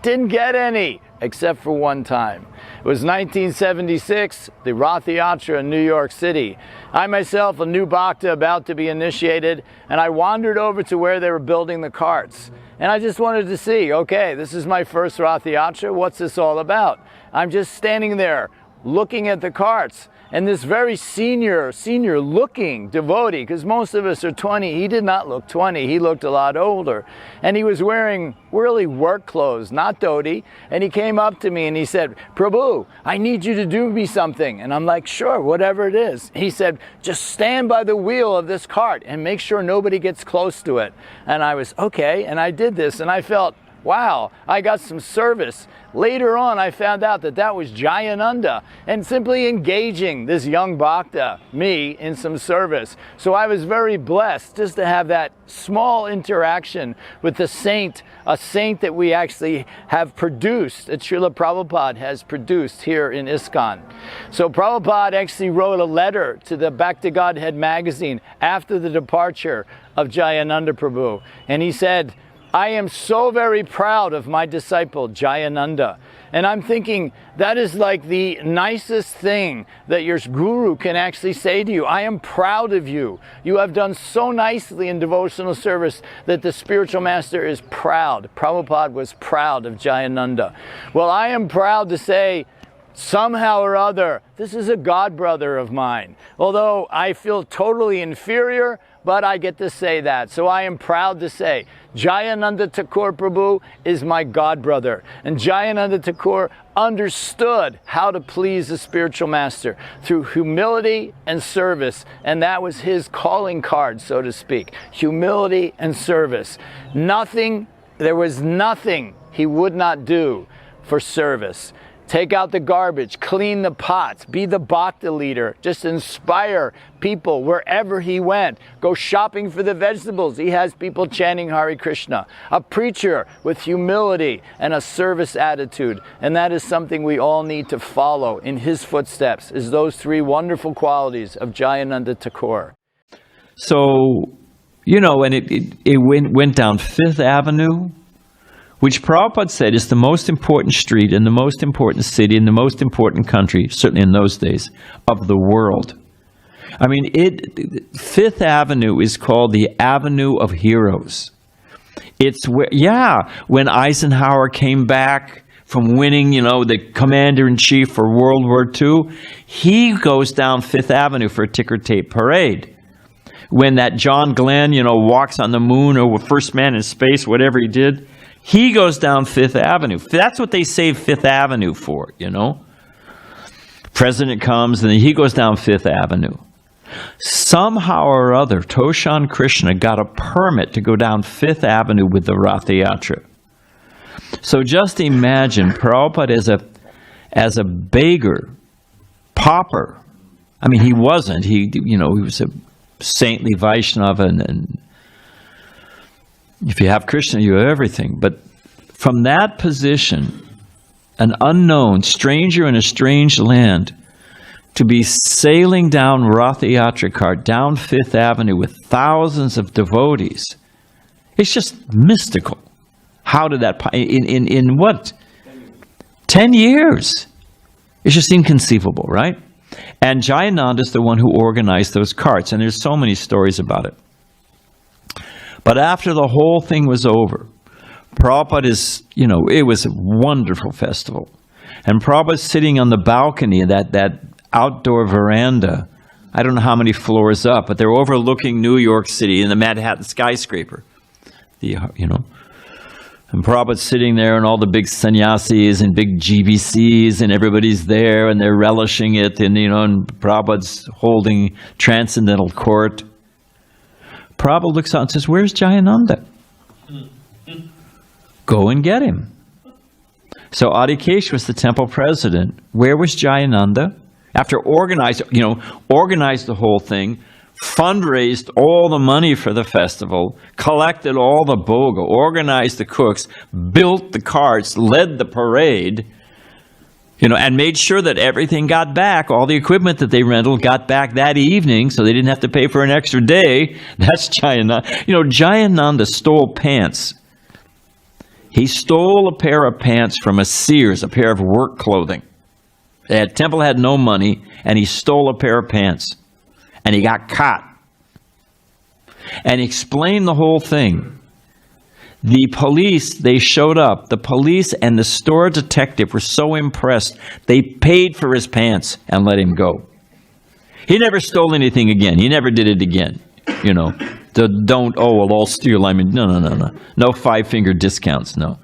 didn't get any, except for one time. It was 1976, the Rath Yatra in New York City. I myself, a new bhakta about to be initiated, and I wandered over to where they were building the carts. And I just wanted to see, okay, this is my first Rath Yatra, what's this all about? I'm just standing there looking at the carts. And this very senior looking devotee, because most of us are 20, he did not look 20, he looked a lot older. And he was wearing really work clothes, not dhoti. And he came up to me and he said, Prabhu, I need you to do me something. And I'm like, sure, whatever it is. He said, just stand by the wheel of this cart and make sure nobody gets close to it. And I was, okay, and I did this and I felt, wow, I got some service. Later on, I found out that was Jayananda and simply engaging this young bhakta, me, in some service. So I was very blessed just to have that small interaction with the saint, a saint that we actually have produced, that Srila Prabhupada has produced here in ISKCON. So Prabhupada actually wrote a letter to the Back to Godhead magazine after the departure of Jayananda Prabhu. And he said, I am so very proud of my disciple, Jayananda. And I'm thinking, that is like the nicest thing that your guru can actually say to you. I am proud of you. You have done so nicely in devotional service that the spiritual master is proud. Prabhupada was proud of Jayananda. Well, I am proud to say, somehow or other, this is a god brother of mine. Although I feel totally inferior, but I get to say that. So I am proud to say, Jayananda Thakura Prabhu is my god brother. And Jayananda Thakura understood how to please the spiritual master through humility and service. And that was his calling card, so to speak. Humility and service. There was nothing he would not do for service. Take out the garbage, clean the pots, be the bhakta leader, just inspire people wherever he went. Go shopping for the vegetables. He has people chanting Hare Krishna. A preacher with humility and a service attitude. And that is something we all need to follow in his footsteps, is those three wonderful qualities of Jayananda Thakura. So, and it went down Fifth Avenue, which Prabhupada said is the most important street in the most important city in the most important country, certainly in those days, of the world. I mean, Fifth Avenue is called the Avenue of Heroes. It's where, when Eisenhower came back from winning, the commander-in-chief for World War II, he goes down Fifth Avenue for a ticker tape parade. When that John Glenn, walks on the moon or first man in space, whatever he did, he goes down Fifth Avenue. That's what they saved Fifth Avenue for, President comes and then he goes down Fifth Avenue. Somehow or other, Toshan Krishna got a permit to go down Fifth Avenue with the Rath Yatra. So just imagine Prabhupada as a beggar, pauper. I mean, he wasn't. He was a saintly Vaishnava and if you have Krishna, you have everything. But from that position, an unknown stranger in a strange land, to be sailing down Rath Yatra cart, down Fifth Avenue with thousands of devotees, It's just mystical. How did that, in what? 10 years. It's just inconceivable, right? And Jayananda is the one who organized those carts, and there's so many stories about it. But after the whole thing was over, Prabhupada is, it was a wonderful festival. And Prabhupada's sitting on the balcony of that outdoor veranda. I don't know how many floors up, but they're overlooking New York City in the Manhattan skyscraper. And Prabhupada's sitting there, and all the big sannyasis and big GBCs, and everybody's there, and they're relishing it, and and Prabhupada's holding transcendental court. Prabhupada looks out and says, "Where's Jayananda? Go and get him." So Adhikesh was the temple president. Where was Jayananda? After organized the whole thing, fundraised all the money for the festival, collected all the bhoga, organized the cooks, built the carts, led the parade, and made sure that everything got back, all the equipment that they rented got back that evening, so they didn't have to pay for an extra day. That's Jayananda. Jayananda stole pants. He stole a pair of pants from a Sears, a pair of work clothing. The temple had no money, and he stole a pair of pants. And he got caught. And he explained the whole thing. The police, they showed up. The police and the store detective were so impressed, they paid for his pants and let him go. He never stole anything again. He never did it again. I'll steal. No. No five-finger discounts, no.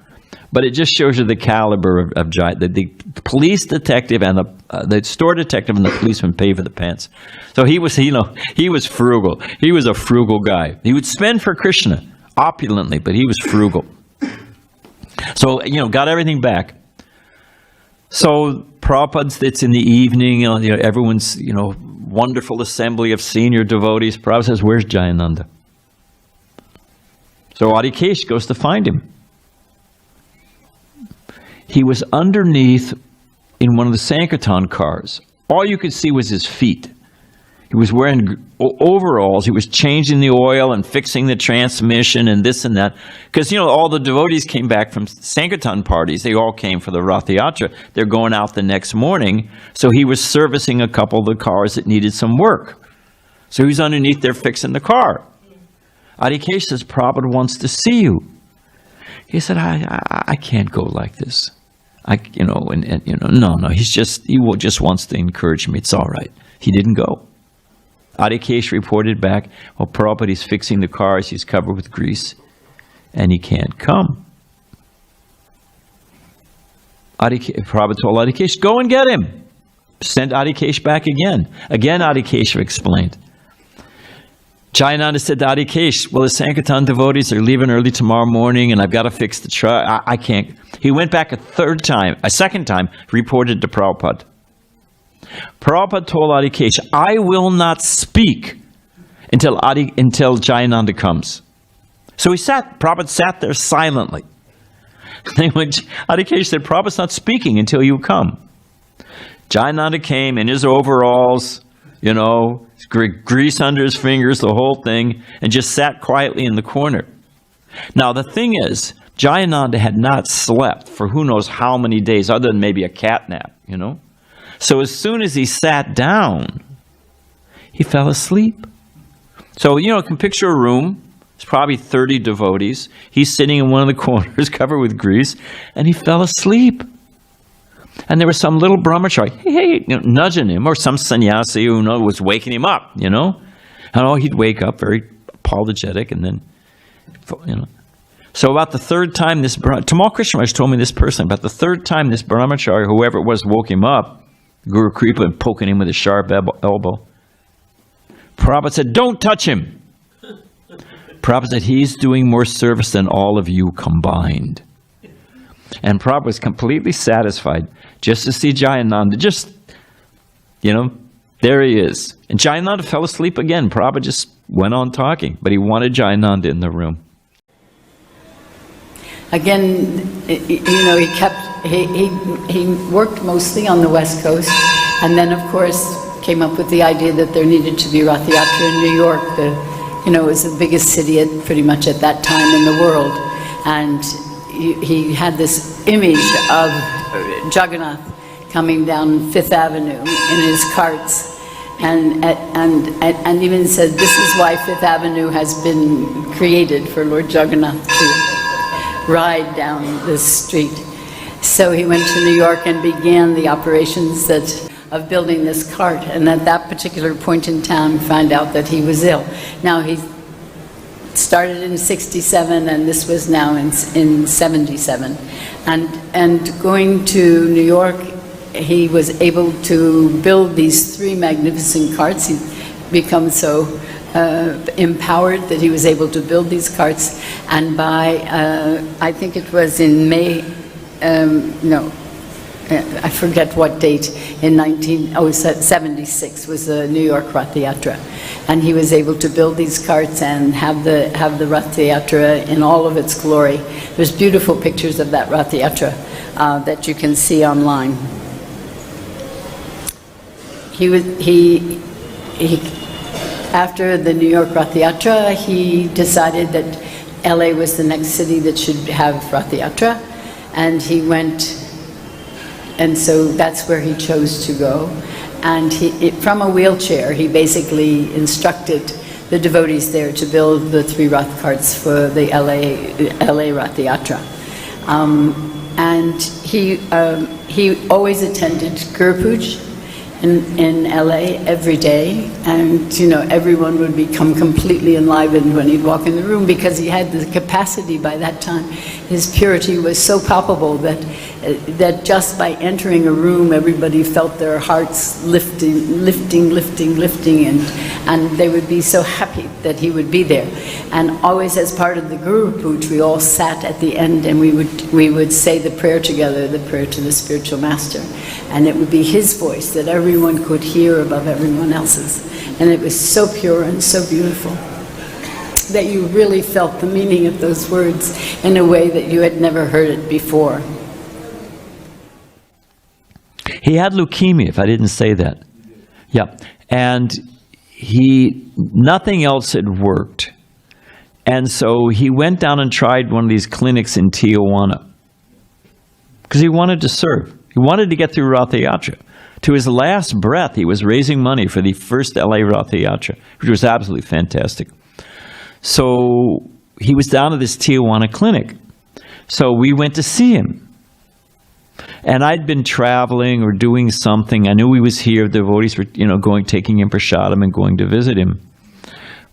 But it just shows you the caliber of the police detective and the store detective and the policeman pay for the pants. So he was, he was frugal. He was a frugal guy. He would spend for Krishna opulently, but he was frugal. So, got everything back. So Prabhupada, it's in the evening, everyone's, wonderful assembly of senior devotees. Prabhupada says, "Where's Jayananda?" So Adhikesh goes to find him. He was underneath in one of the Sankirtan cars. All you could see was his feet. He was wearing overalls. He was changing the oil and fixing the transmission and this and that. Because, all the devotees came back from Sankirtan parties. They all came for the Rath Yatra. They're going out the next morning. So he was servicing a couple of the cars that needed some work. So he's underneath there fixing the car. Adhikesh says, "Prabhupada wants to see you." He said, I can't go like this. No, he just wants to encourage me. It's all right. He didn't go. Adhikesh reported back, "Well, Prabhupada, he's fixing the cars, he's covered with grease, and he can't come." Prabhupada told Adhikesh, "Go and get him." Sent Adhikesh back again. Again, Adhikesh explained. Jayananda said to Adhikesh, "Well, the Sankirtan devotees are leaving early tomorrow morning, and I've got to fix the truck. I can't." He went back a second time, reported to Prabhupada. Prabhupada told Adhikesh, "I will not speak until Jayananda comes." So Prabhupada sat there silently. Adhikesh said, "Prabhupada's not speaking until you come." Jayananda came in his overalls, grease under his fingers, the whole thing, and just sat quietly in the corner. Now, the thing is, Jayananda had not slept for who knows how many days, other than maybe a cat nap, So as soon as he sat down, he fell asleep. So, you can picture a room. It's probably 30 devotees. He's sitting in one of the corners covered with grease, and he fell asleep. And there was some little brahmachari, hey, nudging him, or some sannyasi who was waking him up, And he'd wake up very apologetic, and then, So about the third time Tamal Krishna Maharaj told me this person, about the third time this brahmachari, whoever it was, woke him up, Guru Kripa and poking him with a sharp elbow. Prabhupada said, "Don't touch him." Prabhupada said, "He's doing more service than all of you combined." And Prabhupada was completely satisfied just to see Jayananda. There he is. And Jayananda fell asleep again. Prabhupada just went on talking, but he wanted Jayananda in the room. Again, he worked mostly on the West Coast, and then of course came up with the idea that there needed to be Rath Yatra in New York. it was the biggest city pretty much at that time in the world. And he had this image of Jagannath coming down Fifth Avenue in his carts, and even said, this is why Fifth Avenue has been created, for Lord Jagannath to ride down this street. So he went to New York and began the operations of building this cart, and at that particular point in time found out that he was ill. Now he started in 67, and this was now in 77. And going to New York, he was able to build these 3 magnificent carts. He'd become so empowered that he was able to build these carts, and by, I think it was in May, I forget what date, in 76 was the New York Rath Yatra. And he was able to build these carts and have the Rath Yatra in all of its glory. There's beautiful pictures of that Rath Yatra that you can see online. After the New York Rath Yatra, he decided that LA was the next city that should have Rath Yatra, and he went. And so that's where he chose to go. And from a wheelchair, he basically instructed the devotees there to build the 3 Rath carts for the LA Rath Yatra. And he always attended Guru Puj in LA every day, and everyone would become completely enlivened when he'd walk in the room, because he had the capacity by that time. His purity was so palpable that just by entering a room, everybody felt their hearts lifting, and they would be so happy that he would be there. And always, as part of the Guru Puj, we all sat at the end, and we would say the prayer together, the prayer to the spiritual master, and it would be his voice that everyone could hear above everyone else's. And it was so pure and so beautiful that you really felt the meaning of those words in a way that you had never heard it before. He had leukemia, if I didn't say that. Yeah. And nothing else had worked. And so he went down and tried one of these clinics in Tijuana, because he wanted to serve. He wanted to get through Rath Yatra. To his last breath, he was raising money for the first LA Rath Yatra, which was absolutely fantastic. So he was down at this Tijuana clinic. So we went to see him. And I'd been traveling or doing something. I knew he was here. The devotees were, taking him prasadam and going to visit him.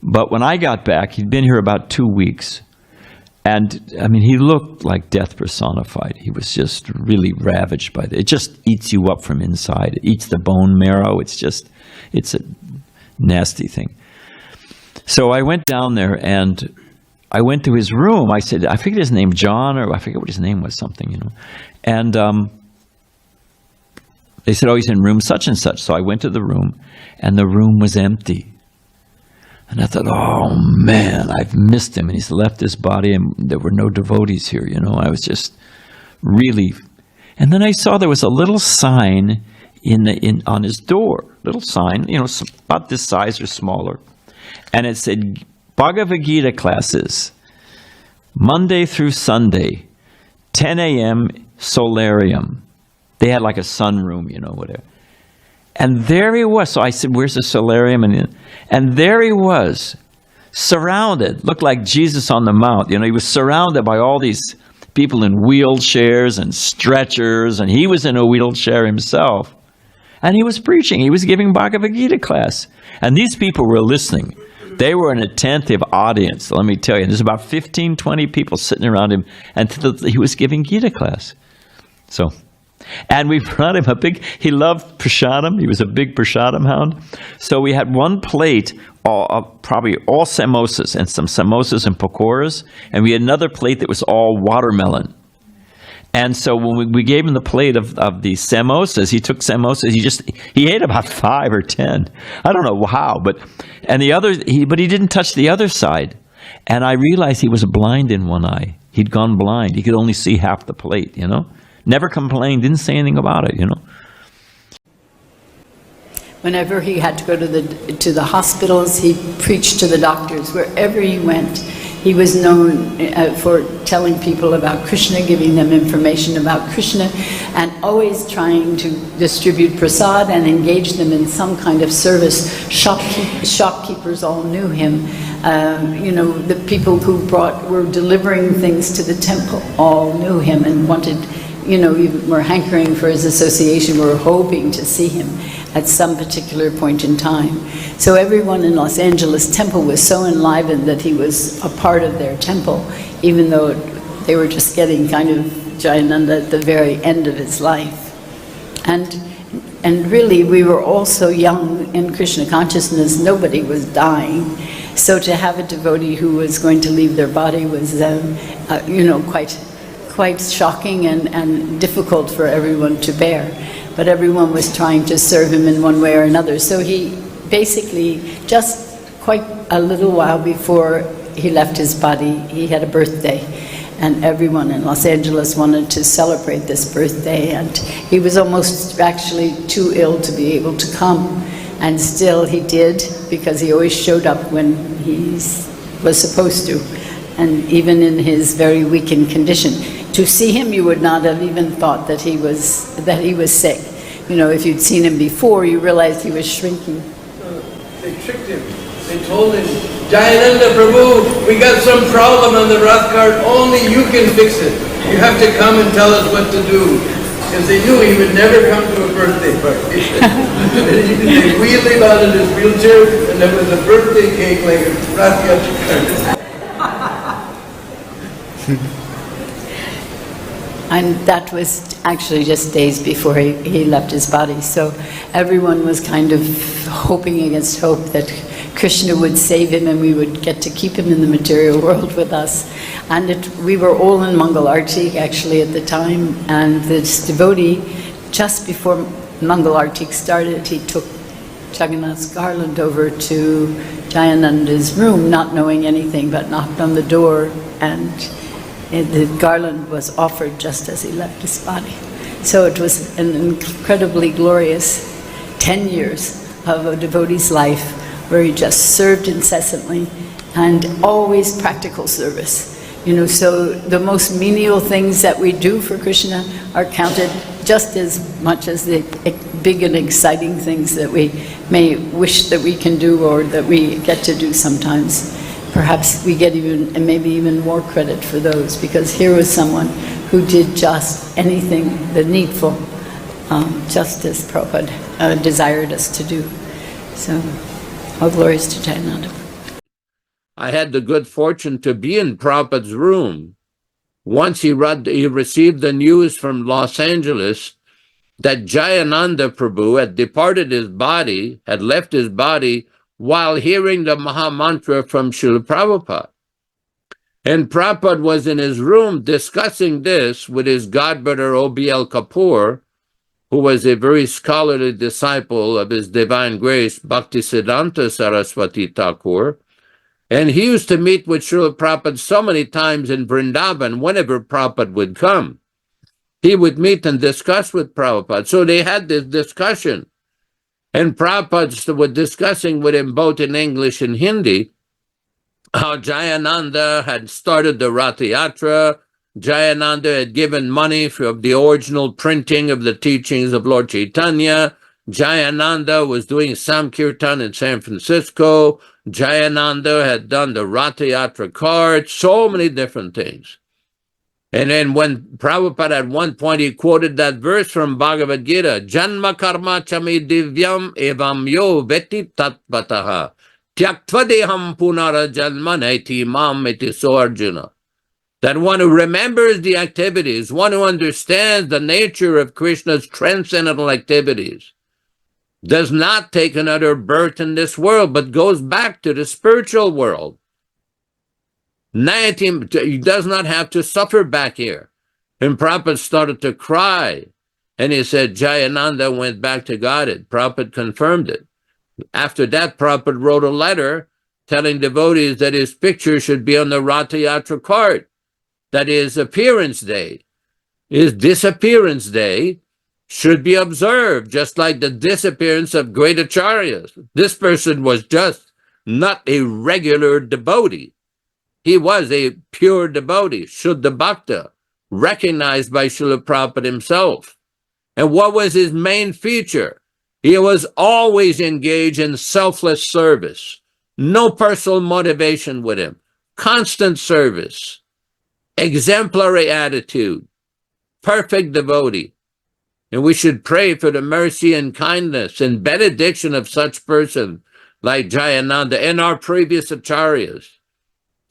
But when I got back, he'd been here about 2 weeks. And, he looked like death personified. He was just really ravaged by it. It just eats you up from inside. It eats the bone marrow. It's a nasty thing. So I went down there, and I went to his room. I said, I forget his name, John, or I forget what his name was, something, And they said, oh, he's in room such and such. So I went to the room, and the room was empty. And I thought, oh, man, I've missed him. And he's left his body, and there were no devotees here, I was just really... And then I saw there was a little sign on his door. Little sign, about this size or smaller. And it said, Bhagavad Gita classes, Monday through Sunday, 10 a.m. solarium. They had like a sunroom, whatever. And there he was. So I said, where's the solarium? And there he was, surrounded, looked like Jesus on the Mount. He was surrounded by all these people in wheelchairs and stretchers, and he was in a wheelchair himself. And he was preaching. He was giving Bhagavad Gita class. And these people were listening. They were an attentive audience, let me tell you. There's about 15, 20 people sitting around him, and he was giving Gita class. So, and we brought him he loved prasadam. He was a big prasadam hound. So we had one plate, probably all samosas, and some samosas and pakoras, and we had another plate that was all watermelon. And so when we gave him the plate of the samosas, he took samosas. He ate about 5 or 10. I don't know how, but he didn't touch the other side. And I realized he was blind in one eye. He'd gone blind. He could only see half the plate. Never complained. Didn't say anything about it. Whenever he had to go to the hospitals, he preached to the doctors. Wherever he went, he was known for telling people about Krishna, giving them information about Krishna, and always trying to distribute prasad and engage them in some kind of service. Shopkeepers all knew him. The people who were delivering things to the temple all knew him and wanted, even were hankering for his association, were hoping to see him at some particular point in time. So everyone in Los Angeles temple was so enlivened that he was a part of their temple, even though they were just getting kind of Jayananda at the very end of his life. And really, we were all so young in Krishna consciousness, nobody was dying. So to have a devotee who was going to leave their body was, quite shocking and difficult for everyone to bear. But everyone was trying to serve him in one way or another. So he basically, just quite a little while before he left his body, he had a birthday. And everyone in Los Angeles wanted to celebrate this birthday. And he was almost actually too ill to be able to come. And still he did, because he always showed up when he was supposed to. And even in his very weakened condition. To see him, you would not have even thought that he was sick. If you'd seen him before, you realized he was shrinking. They tricked him. They told him, Jayananda Prabhu, we got some problem on the Rath cart, only you can fix it. You have to come and tell us what to do. Because they knew he would never come to a birthday party. They wheeled him out in his wheelchair, and there was a birthday cake like a Rath cart. And that was actually just days before he left his body. So everyone was kind of hoping against hope that Krishna would save him and we would get to keep him in the material world with us. And we were all in Mangal Arti actually at the time. And this devotee, just before Mangal Arti started, he took Jagannath's garland over to Jayananda's room, not knowing anything, but knocked on the door, and the garland was offered just as he left his body. So it was an incredibly glorious 10 years of a devotee's life where he just served incessantly and always practical service. So the most menial things that we do for Krishna are counted just as much as the big and exciting things that we may wish that we can do or that we get to do sometimes. Perhaps we get maybe even more credit for those, because here was someone who did just anything, the needful, just as Prabhupada desired us to do. So, all glories to Jayananda. I had the good fortune to be in Prabhupada's room. Once he received the news from Los Angeles that Jayananda Prabhu had departed his body, had left his body, while hearing the Maha Mantra from Srila Prabhupada. And Prabhupada was in his room discussing this with his godbrother O.B.L. Kapoor, who was a very scholarly disciple of His Divine Grace, Bhaktisiddhanta Saraswati Thakur. And he used to meet with Srila Prabhupada so many times in Vrindavan, whenever Prabhupada would come. He would meet and discuss with Prabhupada. So they had this discussion. And Prabhupada was discussing with him both in English and Hindi how Jayananda had started the Rath Yatra. Jayananda had given money for the original printing of the teachings of Lord Chaitanya. Jayananda was doing Samkirtan in San Francisco. Jayananda had done the Rath Yatra card, so many different things. And then when Prabhupada at one point, he quoted that verse from Bhagavad Gita, Janma karma chami divyam evam yo veti tatpataha tyaktva punara janma naiti mam iti so Arjuna. That one who remembers the activities, one who understands the nature of Krishna's transcendental activities, does not take another birth in this world, but goes back to the spiritual world. He does not have to suffer back here. And Prabhupada started to cry. And he said, Jayananda went back to Godhead. Prabhupada confirmed it. After that, Prabhupada wrote a letter telling devotees that his picture should be on the Rath Yatra card. That his appearance day, his disappearance day, should be observed, just like the disappearance of great acharyas. This person was just not a regular devotee. He was a pure devotee, Shuddha Bhakta, recognized by Srila Prabhupada himself. And what was his main feature? He was always engaged in selfless service. No personal motivation with him. Constant service. Exemplary attitude. Perfect devotee. And we should pray for the mercy and kindness and benediction of such person like Jayananda and our previous acharyas.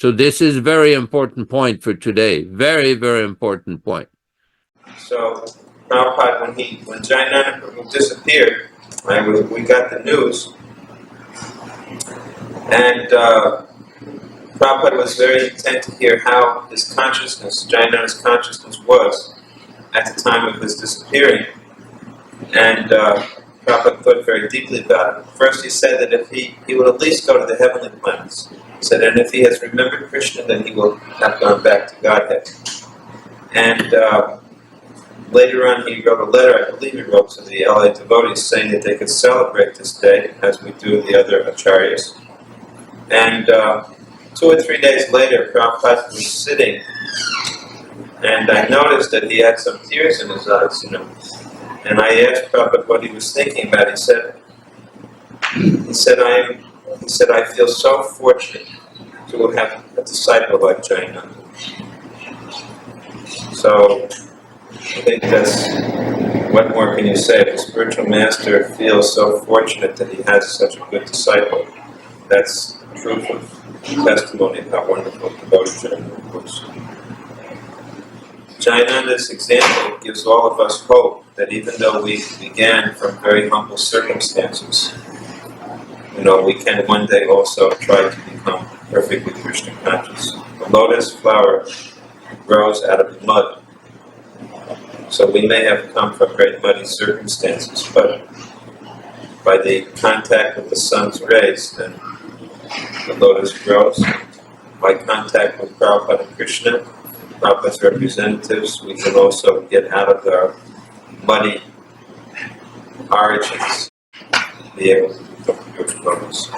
So this is a very important point for today. Very, very important point. So Prabhupada, when Jayananda Prabhu disappeared, we got the news, and Prabhupada was very intent to hear how his consciousness, Jayananda's consciousness, was at the time of his disappearing. And Prabhupada thought very deeply about it. First he said that if he would at least go to the heavenly planets. He said, and if he has remembered Krishna, then he will have gone back to Godhead. And later on he wrote a letter, I believe he wrote to the LA devotees, saying that they could celebrate this day, as we do the other acharyas. And 2 or 3 days later, Prabhupada was sitting, and I noticed that he had some tears in his eyes, And I asked Prabhupada what he was thinking about. He said, I feel so fortunate to have a disciple like Jayananda. So I think that's, what more can you say? If a spiritual master feels so fortunate that he has such a good disciple, that's proof of testimony of how wonderful devotee Jayananda was. Jayananda's example gives all of us hope that even though we began from very humble circumstances, we can one day also try to become perfectly Krishna conscious. The lotus flower grows out of mud. So we may have come from very muddy circumstances, but by the contact with the sun's rays, then the lotus grows. By contact with Prabhupada and Krishna, Prabhupada's representatives, we can also get out of our muddy origins, be able to become spiritual lovers.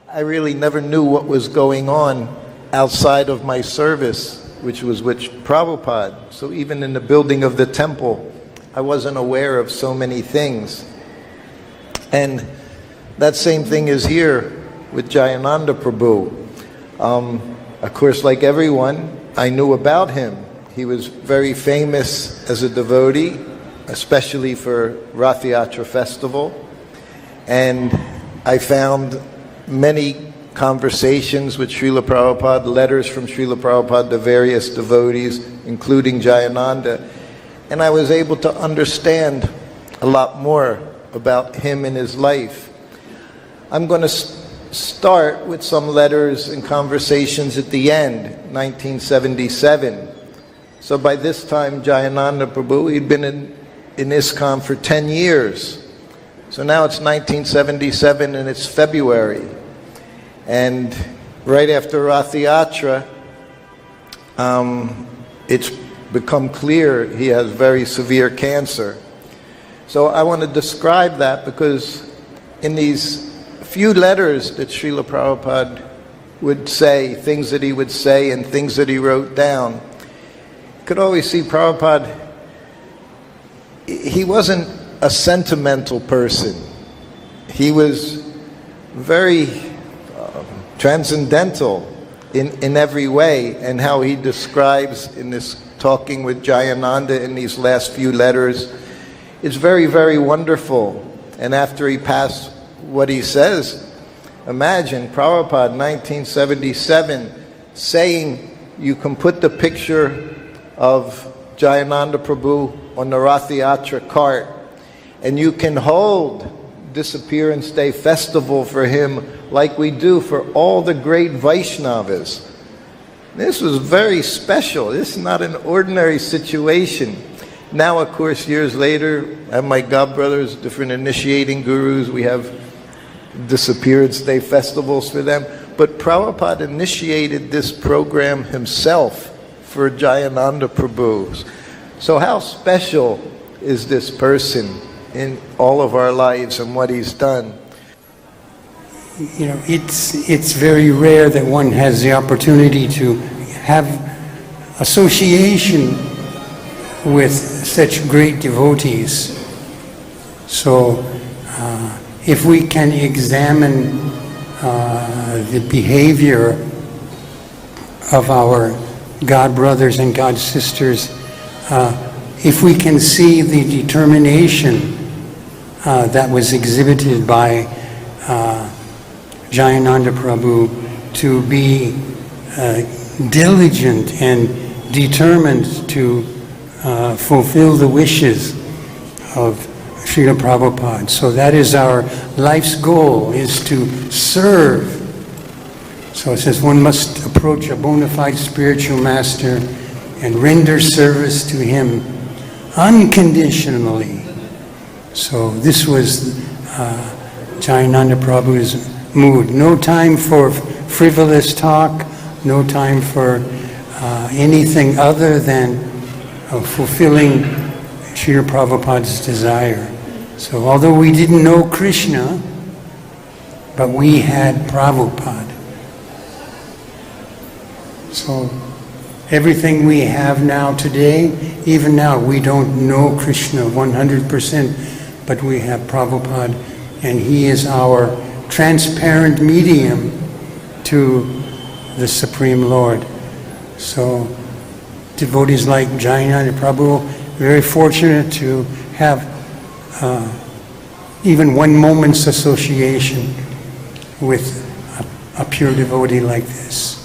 I really never knew what was going on outside of my service, which was with Prabhupada. So even in the building of the temple, I wasn't aware of so many things. And that same thing is here with Jayananda Prabhu. Of course, like everyone, I knew about him. He was very famous as a devotee, especially for Rath Yatra festival. And I found many conversations with Srila Prabhupada, letters from Srila Prabhupada to various devotees, including Jayananda. And I was able to understand a lot more about him and his life. I'm going to start with some letters and conversations at the end, 1977. So by this time, Jayananda Prabhu, he'd been in ISKCON for 10 years. So now it's 1977 and it's February. And right after Rath Yatra, it's become clear he has very severe cancer. So I want to describe that because in these few letters that Srila Prabhupada would say, things that he would say and things that he wrote down, you could always see Prabhupada, he wasn't a sentimental person. He was very transcendental in every way, and how he describes in this talking with Jayananda in these last few letters is very, very wonderful. And after he passed, what he says, imagine Prabhupada 1977 saying you can put the picture of Jayananda Prabhu on the Rath Yatra cart and you can hold Disappearance Day festival for him like we do for all the great Vaishnavas. This was very special. This is not an ordinary situation. Now, of course, years later, I have my godbrothers, different initiating gurus. We have Disappearance Day festivals for them. But Prabhupada initiated this program himself for Jayananda Prabhu. So how special is this person in all of our lives and what he's done. You know, it's very rare that one has the opportunity to have association with such great devotees. So if we can examine the behavior of our God brothers and God sisters, if we can see the determination that was exhibited by Jayananda Prabhu to be diligent and determined to fulfill the wishes of Srila Prabhupada. So that is our life's goal, is to serve. So it says one must approach a bona fide spiritual master and render service to him unconditionally. So this was Jayananda Prabhu's mood. No time for frivolous talk, no time for anything other than fulfilling Srila Prabhupada's desire. So although we didn't know Krishna, but we had Prabhupada. So everything we have now today, even now we don't know Krishna 100%, but we have Prabhupada, and he is our transparent medium to the Supreme Lord. So devotees like Jayananda Prabhu, very fortunate to have even one moment's association with a pure devotee like this.